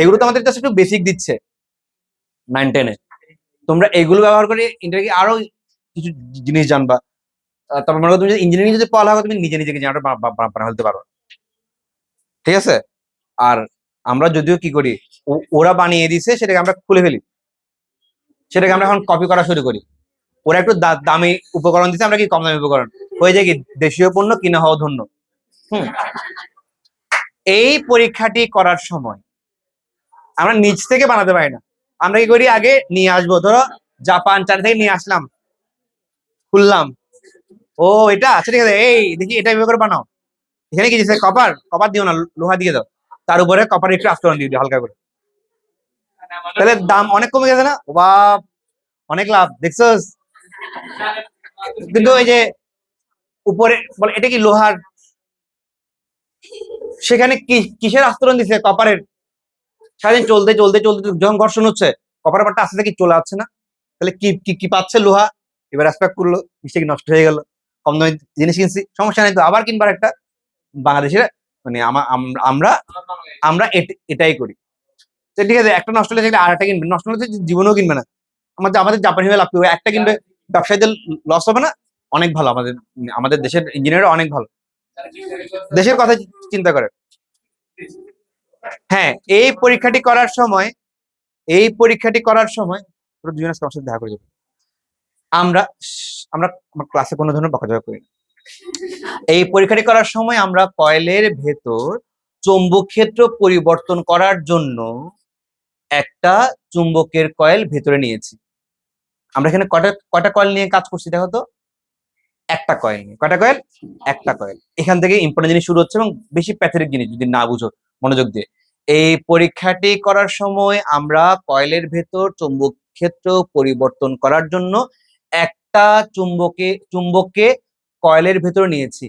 এগুলো তো আমাদের কাছে একটু বেসিক দিচ্ছে 9-10-এ, তোমরা এগুলো ব্যবহার করে ইন্টারভিউ আরো কিছু জিনিস জানবা। তারপর মনে করো তুমি যদি ইঞ্জিনিয়ারিং যদি পড়া হয় তুমি নিজে নিজেকে জেনারেটর বানা ফেলতে পারো, ঠিক আছে? আর আমরা যদিও কি করি, ওরা বানিয়ে দিছে সেটাকে আমরা খুলে ফেলি, সেটাকে আমরা এখন কপি করা শুরু করি। ওরা একটু দামি উপকরণ দিচ্ছে, আমরা কি কম দামি উপকরণ, হয়ে যায় কি দেশীয় পণ্য কিনা হওয়া ধন্য। এই পরীক্ষাটি করার সময় আমরা নিজ থেকে বানাতে পারি না, আমরা কি করি আগে নিয়ে আসবো, ধরো জাপান চায়না থেকে নিয়ে আসলাম, খুললাম, ও এটা আচ্ছা ঠিক আছে, এই দেখি এটা এভাবে করে বানাও, এখানে কি দিচ্ছে কপার, কপার দিও না লোহা দিয়ে দাও, তার উপরে কপার একটু আস্তরণ দিয়ে দিও হালকা করে, তাহলে দাম অনেক কমে গেছে না, বা অনেক লাভ দেখছো। কিন্তু এই যে উপরে বলে এটা কি লোহার, সেখানে কিসের আস্তরণ দিচ্ছে, কপারের, সারাদিন চলতে চলতে চলতে যখন ঘর্ষণ হচ্ছে কপারের পাটটা আস্তে থেকে চলে যাচ্ছে না, তাহলে কি কি কি পাচ্ছে লোহা, এবার অ্যাসপেক্ট করলো মিস্টেক নষ্ট হয়ে গেল, কম দামি জিনিস কিনছি সমস্যা নেই তো আবার কিনবার একটা, বাংলাদেশের মানে আমরা আমরা এটাই করি। ঠিক আছে, একটা নষ্ট হলে আর একটা কিনবে, নষ্ট হলে জীবনেও কিনবে না, আমাদের জাপানি হয়ে লাভ করবে, একটা কিনবে, ব্যবসায়ীদের লস হবে না, অনেক ভালো, আমাদের আমাদের দেশের ইঞ্জিনিয়ার অনেক ভালো, দেশের কথা চিন্তা করে। হ্যাঁ, এই পরীক্ষাটি করার সময়, এই পরীক্ষাটি করার সময় দুজনের সাথে দেখা করে যাবে, আমরা আমরা আমার ক্লাসে কোনো ধরনের বকাঝকা করি না। এই পরীক্ষাটি করার সময় আমরা কয়েলের ভেতর চৌম্বক ক্ষেত্র পরিবর্তন করার জন্য একটা চুম্বকের কয়েল ভেতরে নিয়েছি। আমরা এখানে কয়টা কয়টা কয়েল নিয়ে কাজ করছি দেখো তো, একটা কয়েল নিয়ে, কয়টা কয়েল, একটা কয়েল। এখান থেকে ইম্পর্টেন্ট জিনিস শুরু হচ্ছে এবং বেশি প্যাথেটিক জিনিস যদি না বুঝো মনোযোগ দিয়ে। এই পরীক্ষাটি করার সময় আমরা কয়েলের ভেতর চুম্বক ক্ষেত্র পরিবর্তন করার জন্য একটা চুম্বককে কয়েলের ভেতর নিয়েছি।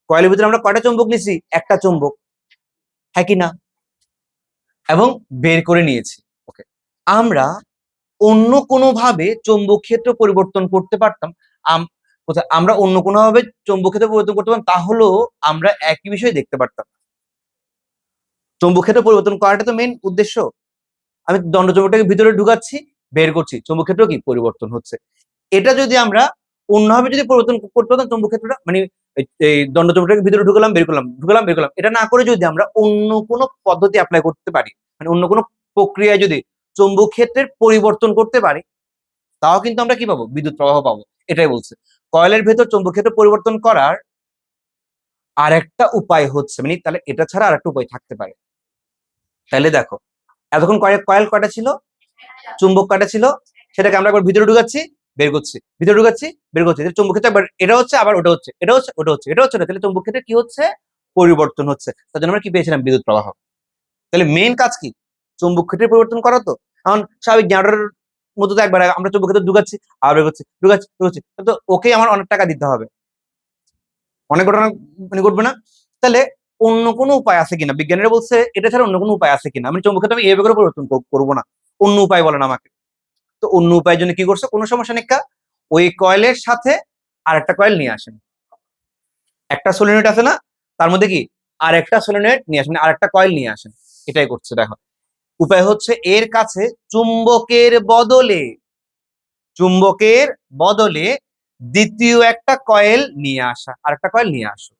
কয়েলের ভিতরে আমরা কয়টা চুম্বক নিয়েছি, একটা চুম্বক, হ্যাঁ কি না, এবং বের করে নিয়েছি। ওকে, আমরা অন্য কোনো ভাবে চৌম্বক ক্ষেত্র পরিবর্তন করতে পারতাম, কোথায় আমরা অন্য কোনো ভাবে চৌম্বক ক্ষেত্র পরিবর্তন করতে পারতাম, তাহলেও আমরা একই বিষয় দেখতে পারতাম। চৌম্বক ক্ষেত্র পরিবর্তন করাটা তো মেইন উদ্দেশ্য। আমি দণ্ড চৌম্বকটাকে ভিতরে ঢুকাচ্ছি, বের করছি, চৌম্বক ক্ষেত্র কি পরিবর্তন হচ্ছে। এটা যদি আমরা অন্যভাবে যদি পরিবর্তন করতে পারতাম চৌম্বক ক্ষেত্রটা, মানে এই দণ্ড চৌম্বকটাকে ভিতরে ঢুকালাম, বের করলাম, ঢুকালাম, বের করলাম, এটা না করে যদি আমরা অন্য কোনো পদ্ধতি অ্যাপ্লাই করতে পারি, মানে অন্য কোনো প্রক্রিয়ায় যদি চৌম্বক ক্ষেত্রের পরিবর্তন করতে পারি, তাও কিন্তু আমরা কি পাবো, বিদ্যুৎ প্রবাহ পাবো। এটাই বলছে কয়েলের ভেতর চৌম্বক ক্ষেত্র পরিবর্তন করার আরেকটা উপায় হচ্ছে, মানে তাহলে এটা ছাড়া আরেকটা উপায় থাকতে পারে। তাহলে দেখো, এতক্ষণ কয়েল কয়টা ছিল, চুম্বক কয়টা ছিল, সেটাকে আমরা একবার ভিতরে ঢুকাচ্ছি, বের করছি, ভিতরে ঢুকাচ্ছি, বের করছি, চুম্বক ক্ষেত্রে একবার এটা হচ্ছে, আবার ওটা হচ্ছে, এটা হচ্ছে, ওটা হচ্ছে, এটা হচ্ছে না, তাহলে চুম্বক ক্ষেত্রে কি হচ্ছে, পরিবর্তন হচ্ছে। তার জন্য আমরা কি পেয়েছিলাম, বিদ্যুৎ প্রবাহ। তাহলে মেইন কাজ কি, চুম্বক ক্ষেত্রে পরিবর্তন করা। তো এখন স্বাভাবিক জেনারেটরের মতো তো একবার আমরা চুম্বক ক্ষেত্রে ঢুকাচ্ছি, আবার বের করছি, ঢুকাচ্ছি, ঢুকাচ্ছি, তো ওকে আমার অনেক টাকা দিতে হবে, অনেক ঘটনা মানে ঘটবে না। তাহলে অন্য কোনো উপায় আছে কিনা, বিজ্ঞানীরা বলছে এটা ছাড়া অন্য কোনো উপায় আছে কিনা, আমি চৌম্বক ক্ষেত্র আমি এইভাবে করে পরিবর্তন করবো না, অন্য উপায় বলেন আমাকে। তো অন্য উপায়ের জন্য কি করছে, কোনো সমস্যা নেই, ওই কয়েলের সাথে আরেকটা কয়েল নিয়ে আসেন, একটা সোলিনয়েড আছে না, তার মধ্যে কি আরেকটা সোলিনয়েড নিয়ে আসেন, আরেকটা কয়েল নিয়ে আসেন। এটাই করছে। দেখো, উপায় হচ্ছে এর কাছে চুম্বকের বদলে, চুম্বকের বদলে দ্বিতীয় একটা কয়েল নিয়ে আসা, আরেকটা কয়েল নিয়ে আসো,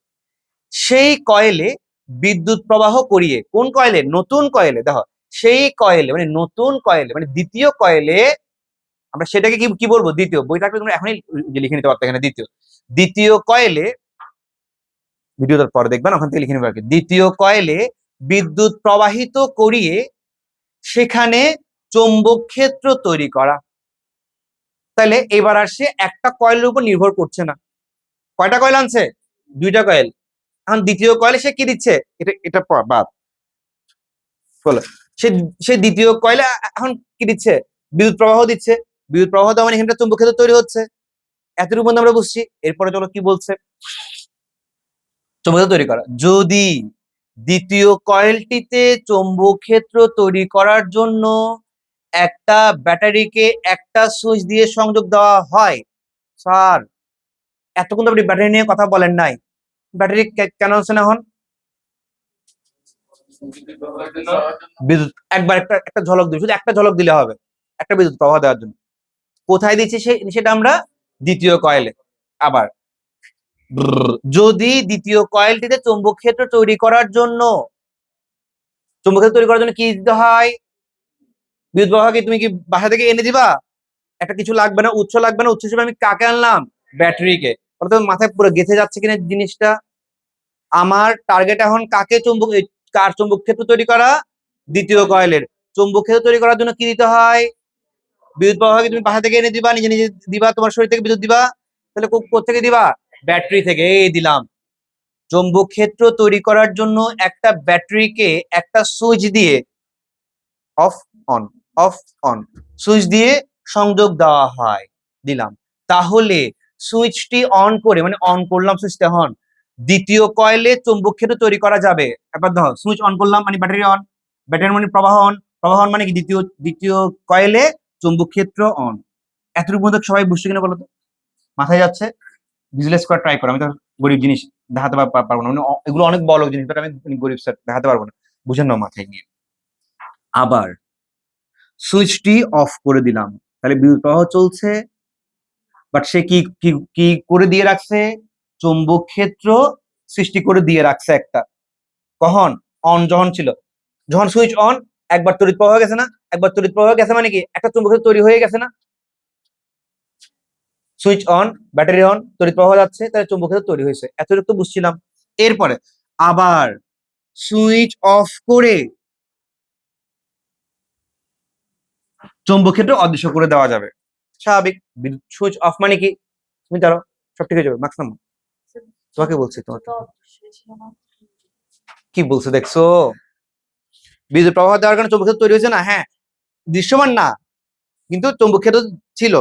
সেই কয়েলে বিদ্যুৎ প্রবাহ করিয়ে, কোন কয়েলে, নতুন কয়েলে, দেখো সেই কয়েলে মানে নতুন কয়েলে মানে দ্বিতীয় কয়েলে, আমরা সেটাকে কি কি বলবো, দ্বিতীয়, বই থাকলে তোমরা এখনই লিখে নিতে পারতো এখানে, দ্বিতীয়, দ্বিতীয় কয়েলে, ভিডিওটার পরে দেখবেন ওখান থেকে লিখে নিবে আর কি, দ্বিতীয় কয়েলে বিদ্যুৎ প্রবাহিত করিয়ে সেখানে চৌম্বক ক্ষেত্র তৈরি করা। তাহলে এবার আর সে একটা কয়েলের উপর নির্ভর করছে না, কয়টা কয়েল আনছে, দুইটা কয়েল। এখন দ্বিতীয় কয়েলে সে কি দিচ্ছে, এটা এটা বাদ বলো, সে সে দ্বিতীয় কয়েলে এখন কি দিচ্ছে, বিদ্যুৎ প্রবাহ দিচ্ছে, বিদ্যুৎ প্রবাহ দেওয়া মানে এখানটা চুম্বক ক্ষেত্র তৈরি হচ্ছে, এতটুকু মধ্যে আমরা বুঝছি। এরপরে চলো কি বলছে, চুম্বক ক্ষেত্র তৈরি করা, যদি দ্বিতীয় কয়েলটিতে চৌম্বক ক্ষেত্র তৈরি করার জন্য একটা ব্যাটারিকে একটা সুইচ দিয়ে সংযোগ দেওয়া হয়। স্যার, এতক্ষণ তো আপনি ব্যাটারি নিয়ে কথা বলেন নাই, ব্যাটারি কেন হচ্ছে না এখন, বিদ্যুৎ একবার একটা একটা ঝলক দিবে, শুধু একটা ঝলক দিলে হবে, একটা বিদ্যুৎ প্রবাহ দেওয়ার জন্য। কোথায় দিচ্ছি সেটা আমরা দ্বিতীয় কয়েলে। আবার যদি দ্বিতীয় কয়েলটিতে চৌম্বক ক্ষেত্র তৈরি করার জন্য, চৌম্বক ক্ষেত্র তৈরি করার জন্য কি দিতে হয়, বিদ্যুৎ প্রবাহ কি তুমি কি বাসা থেকে এনে দিবা, একটা কিছু লাগবে না, উৎস লাগবে না, উৎস হিসেবে আমি কাকে আনলাম, ব্যাটারিকে। অর্থাৎ মাথায় পুরো গেঁথে যাচ্ছে কিনা জিনিসটা, আমার টার্গেট এখন কাকে চৌম্বক, কার চৌম্বক ক্ষেত্র তৈরি করা, দ্বিতীয় কয়েলের। চৌম্বক ক্ষেত্র তৈরি করার জন্য কি দিতে হয়, বিদ্যুৎ প্রবাহ কি তুমি বাসা থেকে এনে দিবা, নিজে নিজে দিবা, তোমার শরীর থেকে বিদ্যুৎ দিবা, তাহলে কোথেকে দিবা, ব্যাটারি থেকে। এই দিলাম, চৌম্বক ক্ষেত্র তৈরি করার জন্য একটা ব্যাটারিকে একটা সুইচ দিয়ে of on, of on, switch দিয়ে সংযোগ দেওয়া হয়, দিলাম। তাহলে সুইচটি অন করে, মানে অন করলাম সুইচটা, অন, দ্বিতীয় কয়েলে চৌম্বক ক্ষেত্র তৈরি করা যাবে। একবার দেখো, সুইচ অন করলাম মানে ব্যাটারি অন, ব্যাটারি মানে প্রবাহ অন, প্রবাহ অন মানে কি দ্বিতীয় দ্বিতীয় কয়েলে চৌম্বক ক্ষেত্র অন। এতটুকু মধ্যে সবাই বুঝছে কিনা বলো তো, মাথায় যাচ্ছে, ভিজুয়ালাইজ করা ট্রাই করো। আমি তো গরিব জিনিস দেখাতে পারবো না, মানে এগুলো অনেক বড় জিনিস, বাট আমি গরিব স্যার দেখাতে পারবো না, বুঝেন না মাথায় নিয়ে। আবার সুইচটি অফ করে দিলাম, তাহলে বিদ্যুৎ প্রবাহ চলছে, বাট সে কি কি কি করে দিয়ে রাখছে, চৌম্বক ক্ষেত্র সৃষ্টি করে দিয়ে রাখছে একটা, কখন, অন যখন ছিল, যখন সুইচ অন, একবার তড়িৎ প্রবাহ গেছে না, একবার তড়িৎ প্রবাহ গেছে মানে কি একটা চৌম্বক ক্ষেত্র তৈরি হয়ে গেছে না, সুইচ অন, ব্যাটারি অন, তড়িৎ প্রবাহ যাচ্ছে, তাহলে চৌম্বক ক্ষেত্র তৈরি হয়েছে, এতটুকু তো বুঝছিলাম। এরপরে আবার সুইচ অফ করে চৌম্বক ক্ষেত্র অদৃশ্য করে দেওয়া যাবে, স্বাভাবিক। সুইচ অফ মানে কি, তুমি ধরো সব ঠিক হয়ে যাবে ম্যাক্সিমাম। তোমাকে বলছি, তোমাকে কি বলছে দেখছো, বিদ্যুৎ প্রবাহ দেওয়ার কারণে চৌম্বক ক্ষেত্র তৈরি হয়েছে না, হ্যাঁ দৃশ্যমান না, কিন্তু চৌম্বক ক্ষেত্র ছিল,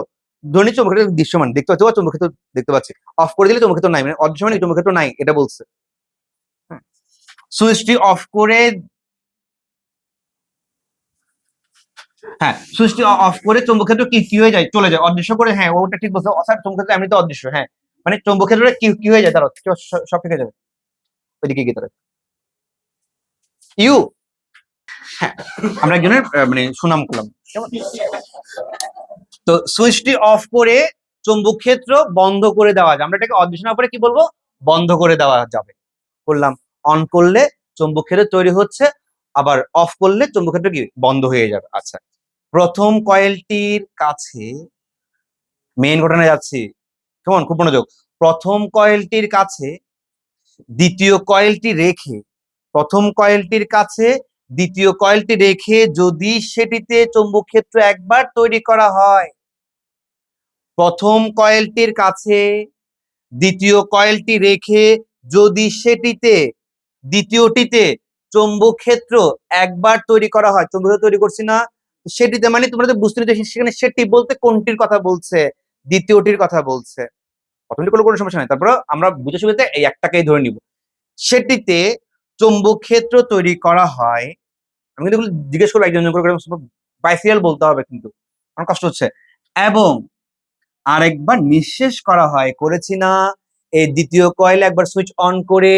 ধনী চৌম্বক ক্ষেত্র দৃশ্যমান দেখতে পাচ্ছি, চৌম্বক ক্ষেত্র দেখতে পাচ্ছি, অফ করে দিলে চৌম্বক ক্ষেত্র নাই, মানে অদৃশ্যমান চৌম্বক ক্ষেত্র নাই, এটা বলছে। সুইচটি অফ করে, হ্যাঁ সুইচটি অফ করে চৌম্বক ক্ষেত্র কি কি হয়ে যায়, চলে যায়, অদৃশ্য করে, হ্যাঁ ওটা ঠিক বলছো স্যার, চৌম্বক ক্ষেত্র এমনিতে অদৃশ্য, হ্যাঁ মানে চৌম্বক ক্ষেত্রে কি কি হয়ে যায়, দাঁড়াও সব ঠিক হয়ে যাবে, ওইদিকে গিয়ে দাঁড়াও ইউ। হ্যাঁ, আমরা একজনের মানে সুনাম করলাম, কেমন? তো সুইচটি অফ করে চৌম্বক ক্ষেত্র বন্ধ করে দেওয়া যায়, আমরা এটাকে অদৃশ্য না করে কি বলবো, বন্ধ করে দেওয়া যাবে। করলাম, অন করলে চৌম্বক ক্ষেত্র তৈরি হচ্ছে, আবার অফ করলে চৌম্বক ক্ষেত্র কি বন্ধ হয়ে যাবে। আচ্ছা, প্রথম কয়েলটির কাছে, মেইন ঘটনায় যাচ্ছি, কেমন, খুব মনোযোগ। প্রথম কয়েলটির কাছে দ্বিতীয় কয়েলটি রেখে, প্রথম কয়েলটির কাছে দ্বিতীয় কয়েলটি রেখে যদি সেটিতে চৌম্বক ক্ষেত্র একবার তৈরি করা হয়, প্রথম কয়েলটির কাছে দ্বিতীয় কয়েলটি রেখে যদি সেটিতে দ্বিতীয়টিতে চৌম্বক ক্ষেত্র একবার তৈরি করা হয়, চৌম্বক ক্ষেত্র তৈরি করছি না, সেটিতে মানে তোমরা তো বুঝতে নিতে, সেখানে সেটি বলতে কোনটির কথা বলছে, দ্বিতীয়টির কথা বলছে। প্রথমটি করলে কোনো সমস্যা নাই, তারপর আমরা বুঝে সুবিধাতে এই একটাকেই ধরে নিব। সেটিতে চৌম্বক ক্ষেত্র তৈরি করা হয়, আমি কিন্তু জিজ্ঞেস করবো একজন করে, বাইসিয়াল বলতে হবে কিন্তু আমার কষ্ট হচ্ছে, এবং আরেকবার নিঃশেষ করা হয়, করেছি না, এই দ্বিতীয় কয়েল একবার সুইচ অন করে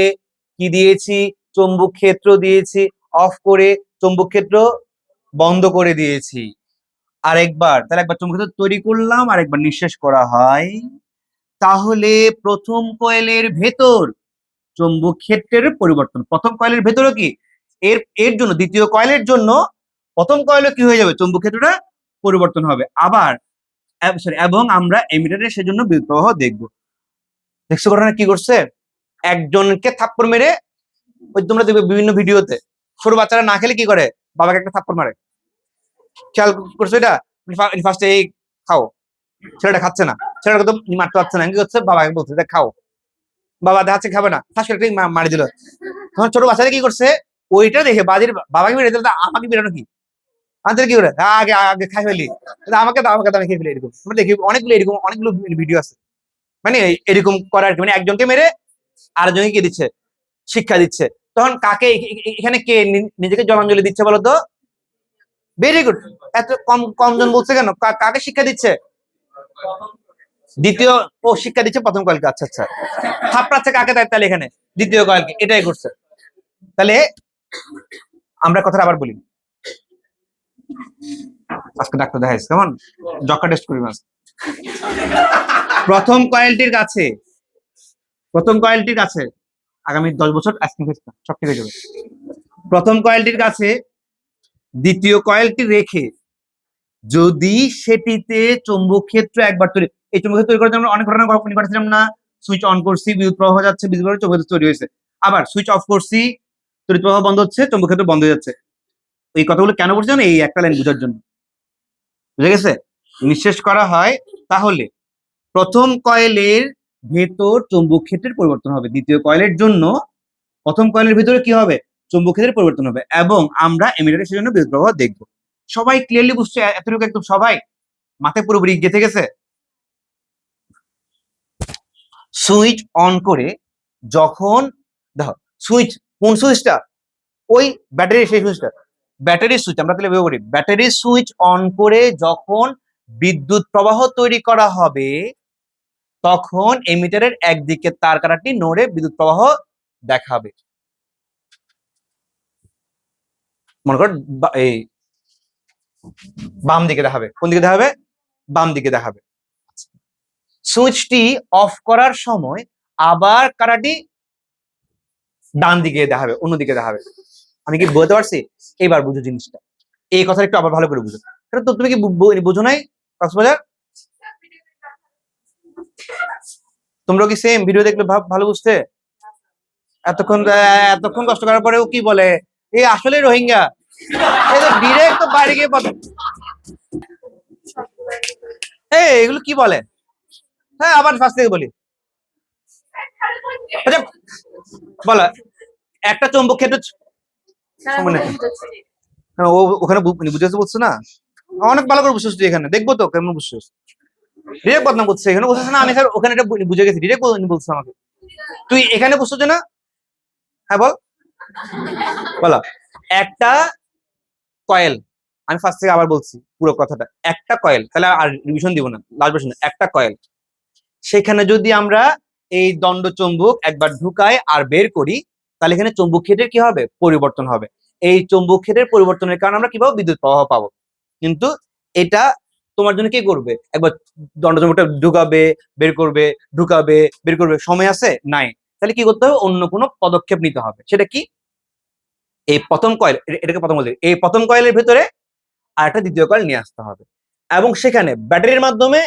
কি দিয়েছি, চৌম্বক ক্ষেত্র দিয়েছি, অফ করে চৌম্বক ক্ষেত্র বন্ধ করে দিয়েছি। আরেকবার, তাহলে একবার চৌম্বক ক্ষেত্র তৈরি করলাম, আরেকবার নিঃশেষ করা হয়, তাহলে প্রথম কয়েলের ভেতর চৌম্বক ক্ষেত্রের পরিবর্তন, প্রথম কয়েলের ভেতরে কি এর এর জন্য দ্বিতীয় কয়েলের জন্য প্রথম কয়েলে কি হয়ে যাবে, চৌম্বক ক্ষেত্রটা পরিবর্তন হবে। আবার এবং আমরা এমিটারে সেজন্য বিদ্যুৎ প্রবাহ দেখব। দেখছো ঘটনা কি করছে, একজনকে থাপ্পড় মেরে, ওই তোমরা দেখবে বিভিন্ন ভিডিওতে ছোট বাচ্চারা না খেলে কি করে, বাবাকে একটা থাপ্পড় মারে, খেয়াল করছো এটা? ফার্স্টে এই খাও, ছেলেটা খাচ্ছে না, ছেলেটা তো মারতে পারছে না, কি করছে, বাবাকে বলছে খাও, বাবা দেখাচ্ছে খাবে না, ফার্স্ট করে মারি দিল। তখন ছোট বাচ্চারা কি করছে, ওইটা দেখে বাজির বাবাকে মেরে দিল, আমাকে বেরোনো কি, আমাদের কি করে আগে আগে খাই ফেলি, আমাকে দাও আমাকে দাও, আমি খেয়ে ফেলি, এরকম আমরা দেখি অনেকগুলো, এরকম অনেকগুলো ভিডিও আছে, মানে এরকম করার, মানে একজনকে মেরে আরেকজনকে কি দিচ্ছে, শিক্ষা দিচ্ছে। তখন কাকে এখানে কে নিজেকে জলাঞ্জলি দিচ্ছে বলো তো? Very good. এত কম কমজন বলছে কেন, কাকে শিক্ষা দিচ্ছে? দ্বিতীয়, ও শিক্ষা দিচ্ছে প্রথম কয়েলকে। আচ্ছা আচ্ছা, থাপড়াচ্ছে কাকে তাহলে এখানে? দ্বিতীয় কয়েলকে, এটাই করছে। তাহলে আমরা কথাটা আবার বলি, আজকে ডাক্তার দেখাইছে কেমন, যক্ষা টেস্ট করি মাস। প্রথম কয়েলটির কাছে, প্রথম কয়েলটির কাছে আগামী 10 বছর আইসক্রিম খেতে সব ঠিক হয়ে যাবে। প্রথম কয়েলটির কাছে দ্বিতীয় কয়েলটি রেখে যদি সেটিতে চৌম্বক ক্ষেত্র একবার তৈরি, এই চৌম্বক ক্ষেত্র তৈরি করার জন্য অনেক ঘটনা করেছিলাম না, সুইচ অন করছি, বিদ্যুৎ প্রবাহ যাচ্ছে, বিদ্যুৎ প্রবাহ চৌম্বক ক্ষেত্র তৈরি হয়েছে, আবার সুইচ অফ করছি, তড়িৎ প্রবাহ বন্ধ হচ্ছে, চৌম্বক ক্ষেত্র বন্ধ হয়ে যাচ্ছে। এই কথাগুলো কেন বলছি জানো, এই একটা লাইন বোঝার জন্য, বুঝে গেছে? নিঃশেষ করা হয়, তাহলে প্রথম কয়েলের ভেতর চৌম্বক ক্ষেত্রের পরিবর্তন হবে, দ্বিতীয় কয়েলের জন্য প্রথম কয়েলের ভিতরে কি হবে, চৌম্বক ক্ষেত্রের পরিবর্তন হবে, এবং আমরা এমিটারে সেজন্য বিদ্যুৎ প্রবাহ দেখবো। সবাই ক্লিয়ারলি বুঝছে এতটুকু, একদম সবাই মাথায় পুরোপুরি গেঁথে গেছে। সুইচ অন করে যখন, দেখো সুইচ, কোন সুইচটা, ওই ব্যাটারির সেই সুইচটা, ব্যাটারির সুইচ, আমরা তাহলে ব্যবহার করি, ব্যাটারির সুইচ অন করে যখন বিদ্যুৎ প্রবাহ তৈরি করা হবে, তখন এমিটারের একদিকে তার কাঁটাটি নড়ে বিদ্যুৎ প্রবাহ দেখাবে। মনে কর এই বাম দিকে দেখাবে, কোন দিকে দেখাবে, বাম দিকে দেখাবে। সুইচটি অফ করার সময় আবার কাঁটাটি ডান দিকে দেখাবে, অন্যদিকে দেখাবে। আমি কি বলতে পারছি? এবার বুঝো জিনিসটা, এই কথা একটু আবার ভালো করে বুঝো। তো তুমি কি বুঝো নাই কক্সবাজার? তোমরা কি সেম ভিডিও দেখলে ভালো বুঝতে? এতক্ষণ এতক্ষণ কষ্ট করার পরেও কি বলে, এই আসলে রোহিঙ্গা, এই তো ডিরেক্ট তো বাইরে গিয়ে এগুলো কি বলে? হ্যাঁ, আবার ফার্স্ট থেকে বলি। আচ্ছা বলো, একটা চৌম্বক ক্ষেত্র, ওখানে বুঝেছে বলছো না, অনেক ভালো করে বুঝছিস তুই, এখানে দেখবো তো কেমন বুঝছিস, ডিরেক্ট বদনাম করছে, এখানে বুঝছিস না, আমি স্যার ওখানে এটা বুঝে গেছি, ডিরেক্ট বলছো আমাকে, তুই এখানে বুঝছো না। হ্যাঁ বল, বলো। একটা কয়েল, আমি ফার্স্ট থেকে আবার বলছি পুরো কথাটা, একটা কয়েল, তাহলে আর রিভিশন দিব না, লাস্ট ভার্সন, একটা কয়েল, সেখানে যদি আমরা এই দণ্ড চুম্বক একবার ঢুকাই আর বের করি, তাহলে এখানে চুম্বক ক্ষেত্রের কি হবে, পরিবর্তন হবে। এই চুম্বক ক্ষেত্রের পরিবর্তনের কারণে আমরা কি পাবো, বিদ্যুৎ প্রবাহ পাবো। কিন্তু এটা তোমার জন্য কি করবে, একবার দণ্ড চুম্বকটা ঢুকাবে বের করবে, ঢুকাবে বের করবে, সময় আছে নাই। তাহলে কি করতে হবে, অন্য কোনো পদক্ষেপ নিতে হবে। সেটা কি, এই প্রথম কয়েল, এটাকে প্রথম বলতে, এই প্রথম কয়েলের ভিতরে আর একটা দ্বিতীয় কয়েল নিয়ে আসতে হবে, এবং সেখানে ব্যাটারির মাধ্যমে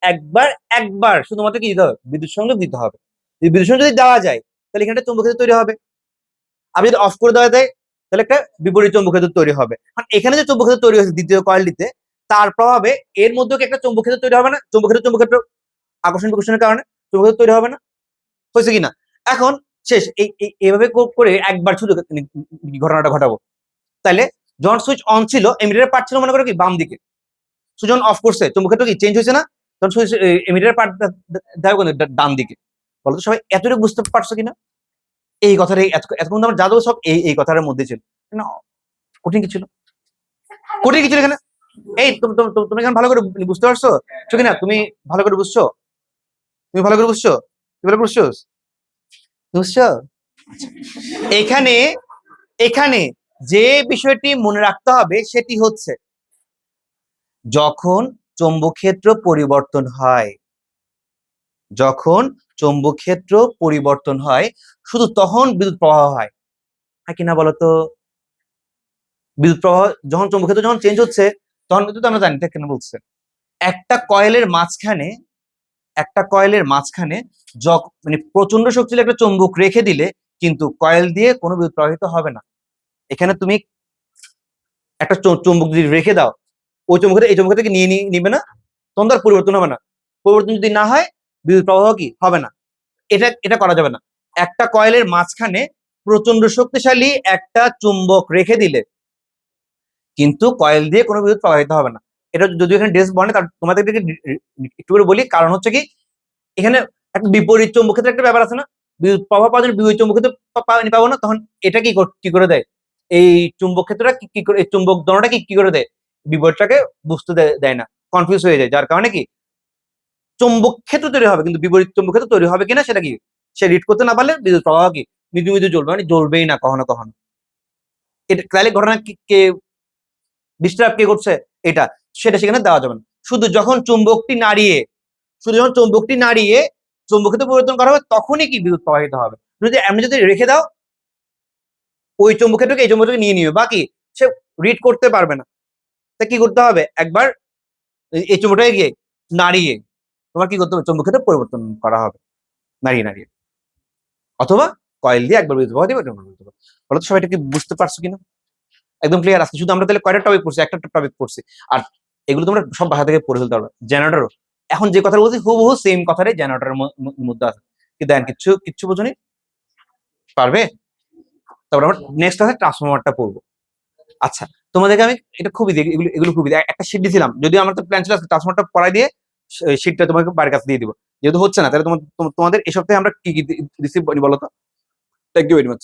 একবার একবার শুধুমাত্র কি দিতে হবে, বিদ্যুৎ সংযোগ দিতে হবে। যদি বিদ্যুৎ সংযোগ যদি দেওয়া যায়, তাহলে এখানে একটা চুম্বক ক্ষেত্র তৈরি হবে। আর যদি অফ করে দেওয়া যায়, তাহলে একটা বিপরীত চুম্বক ক্ষেত্র তৈরি হবে। কারণ এখানে যে চুম্বক ক্ষেত্র তৈরি হয়েছে দ্বিতীয় কয়েলটিতে, তার প্রভাবে এর মধ্যে কি একটা চুম্বক ক্ষেত্র তৈরি হবে না, চুম্বক ক্ষেত্র আকর্ষণ বিকর্ষণের কারণে চুম্বক ক্ষেত্র তৈরি হবে না, হয়েছে কিনা। এখন শেষ, এইভাবে করে একবার শুধু ঘটনাটা ঘটাবো। তাহলে যখন সুইচ অন ছিল, এমিটারের পার্ট ছিল মনে করো কি বাম দিকে, সুইচ অন অফ করছে, চুম্বক ক্ষেত্র কি চেঞ্জ হয়েছে না, তখন সুইচ এমিটারের পার্ট দেখো ডান দিকে। বলতো সবাই এতটুকু বুঝতে পারছো কিনা এই কথাটা, এতক্ষণ আমরা যা দেবো সব এই কথাটার মধ্যে ছিল না, কঠিন কি ছিল, কঠিন কি ছিল এখানে। এই তুমি এখানে ভালো করে বুঝতে পারছো কিনা, তুমি ভালো করে বুঝছো, তুমি ভালো করে বুঝছো, তুমি ভালো করে বুঝছো, বুঝছো। এখানে এখানে যে বিষয়টি মনে রাখতে হবে সেটি হচ্ছে, যখন চৌম্বক ক্ষেত্র পরিবর্তন হয়, যখন চৌম্বক ক্ষেত্র পরিবর্তন হয়, শুধু তখন বিদ্যুৎ প্রবাহ হয় কিনা বলতো। বিদ্যুৎ প্রবাহ যখন চৌম্বক ক্ষেত্র যখন চেঞ্জ হচ্ছে, তখন কিন্তু আমরা জানি কেন বলছে, একটা কয়েলের মাঝখানে, একটা কয়েলের মাঝখানে মানে প্রচন্ড শক্তিশালী একটা চৌম্বক রেখে দিলে কিন্তু কয়েল দিয়ে কোনো বিদ্যুৎ প্রবাহিত হবে না। এখানে তুমি একটা চৌম্বক যদি রেখে দাও, ওই চৌম্বক এই চৌম্বক থেকে নিয়ে নিবে না, তখন তার পরিবর্তন হবে না। পরিবর্তন যদি না হয়, বিদ্যুৎ প্রবাহ কি হবে না। এটা করা যাবে না। একটা কয়েলের মাঝখানে প্রচন্ড শক্তিশালী একটা চুম্বক রেখে দিলে কিন্তু কয়েল দিয়ে কোনো বিদ্যুৎ প্রবাহিত হবে না। এটা যদি এখানে ডেস্ক বনে, তার তোমাদেরকে একটু করে বলি, কারণ হচ্ছে কি, এখানে একটা বিপরীত চৌম্বক ক্ষেত্রের একটা ব্যাপার আছে না, বিদ্যুৎ প্রবাহ পাওয়ার জন্য বিপরীত চৌম্বক ক্ষেত্র পাবো না, তখন এটা কি করে দেয়, এই চুম্বক ক্ষেত্রটা কি করে, এই চুম্বক দলটা কি করে দেয়, বিপরীতটাকে বুঝতে দেয় না, কনফিউজ হয়ে যায়, যার কারণে কি চুম্বক ক্ষেত্র তৈরি হবে, কিন্তু বিপরীত চুম্বক ক্ষেত্র তৈরি হবে কিনা সেটা কি সে রিড করতে না পারলে বিদ্যুৎ প্রবাহ কি মৃদু মৃদু জ্বলবে, মানে জ্বলবেই না কখনো কখনো। এটা তাহলে ঘটনা কে ডিস্টার্ব কে করছে, এটা সেটা সেখানে দেওয়া যাবে না। শুধু যখন চুম্বকটি নাড়িয়ে, শুধু যখন চুম্বকটি নাড়িয়ে চুম্বক ক্ষেত্র পরিবর্তন করা হবে, তখনই কি বিদ্যুৎ প্রবাহিত হবে। যদি এমনি যদি রেখে দাও, ওই চুম্বক ক্ষেত্রকে এই চুম্বক ক্ষেত্রকে নিয়ে নিবে, বাকি সে রিড করতে পারবে না। তা কি করতে হবে, একবার এই চুম্বকটাকে গিয়ে নাড়িয়ে তোমার কি করতে হবে, চুম্বক ক্ষেত্র পরিবর্তন করা হবে নাড়িয়ে নাড়িয়ে, অথবা কয়েল দিয়ে একবার বিদ্যুৎ প্রবাহ দিবে। বলো তো সবাই এটা কি বুঝতে পারছো কিনা, একদম ক্লিয়ার আছে। শুধু আমরা তাহলে কয়টা টপিক পড়ছি, একটা টপিক পড়ছি, আর এগুলো তোমরা সব বাসা থেকে পড়ে ফেলতে পারবে। জেনারেটরও এখন যে কথা বলছি হুবহু সেম কথাটাই জেনারেটরের মধ্যে আছে, কিন্তু দেখেন কিচ্ছু বোঝনি পারবে। তারপর আমরা নেক্সট আছে ট্রান্সফরমারটা পড়বো। আচ্ছা, তোমাদেরকে আমি এটা খুবই এগুলো এগুলো খুবই একটা শিট দিয়েছিলাম, যদিও আমার তো প্ল্যান ছিল ট্রান্সফরমারটা পড়াই দিয়ে শিটটা তোমাকে বাড়ির কাছে দিয়ে দিব, যেহেতু হচ্ছে না, তাহলে তোমাদের এই সপ্তাহে আমরা কি কি রিসিভ বলো তো। Thank you very much.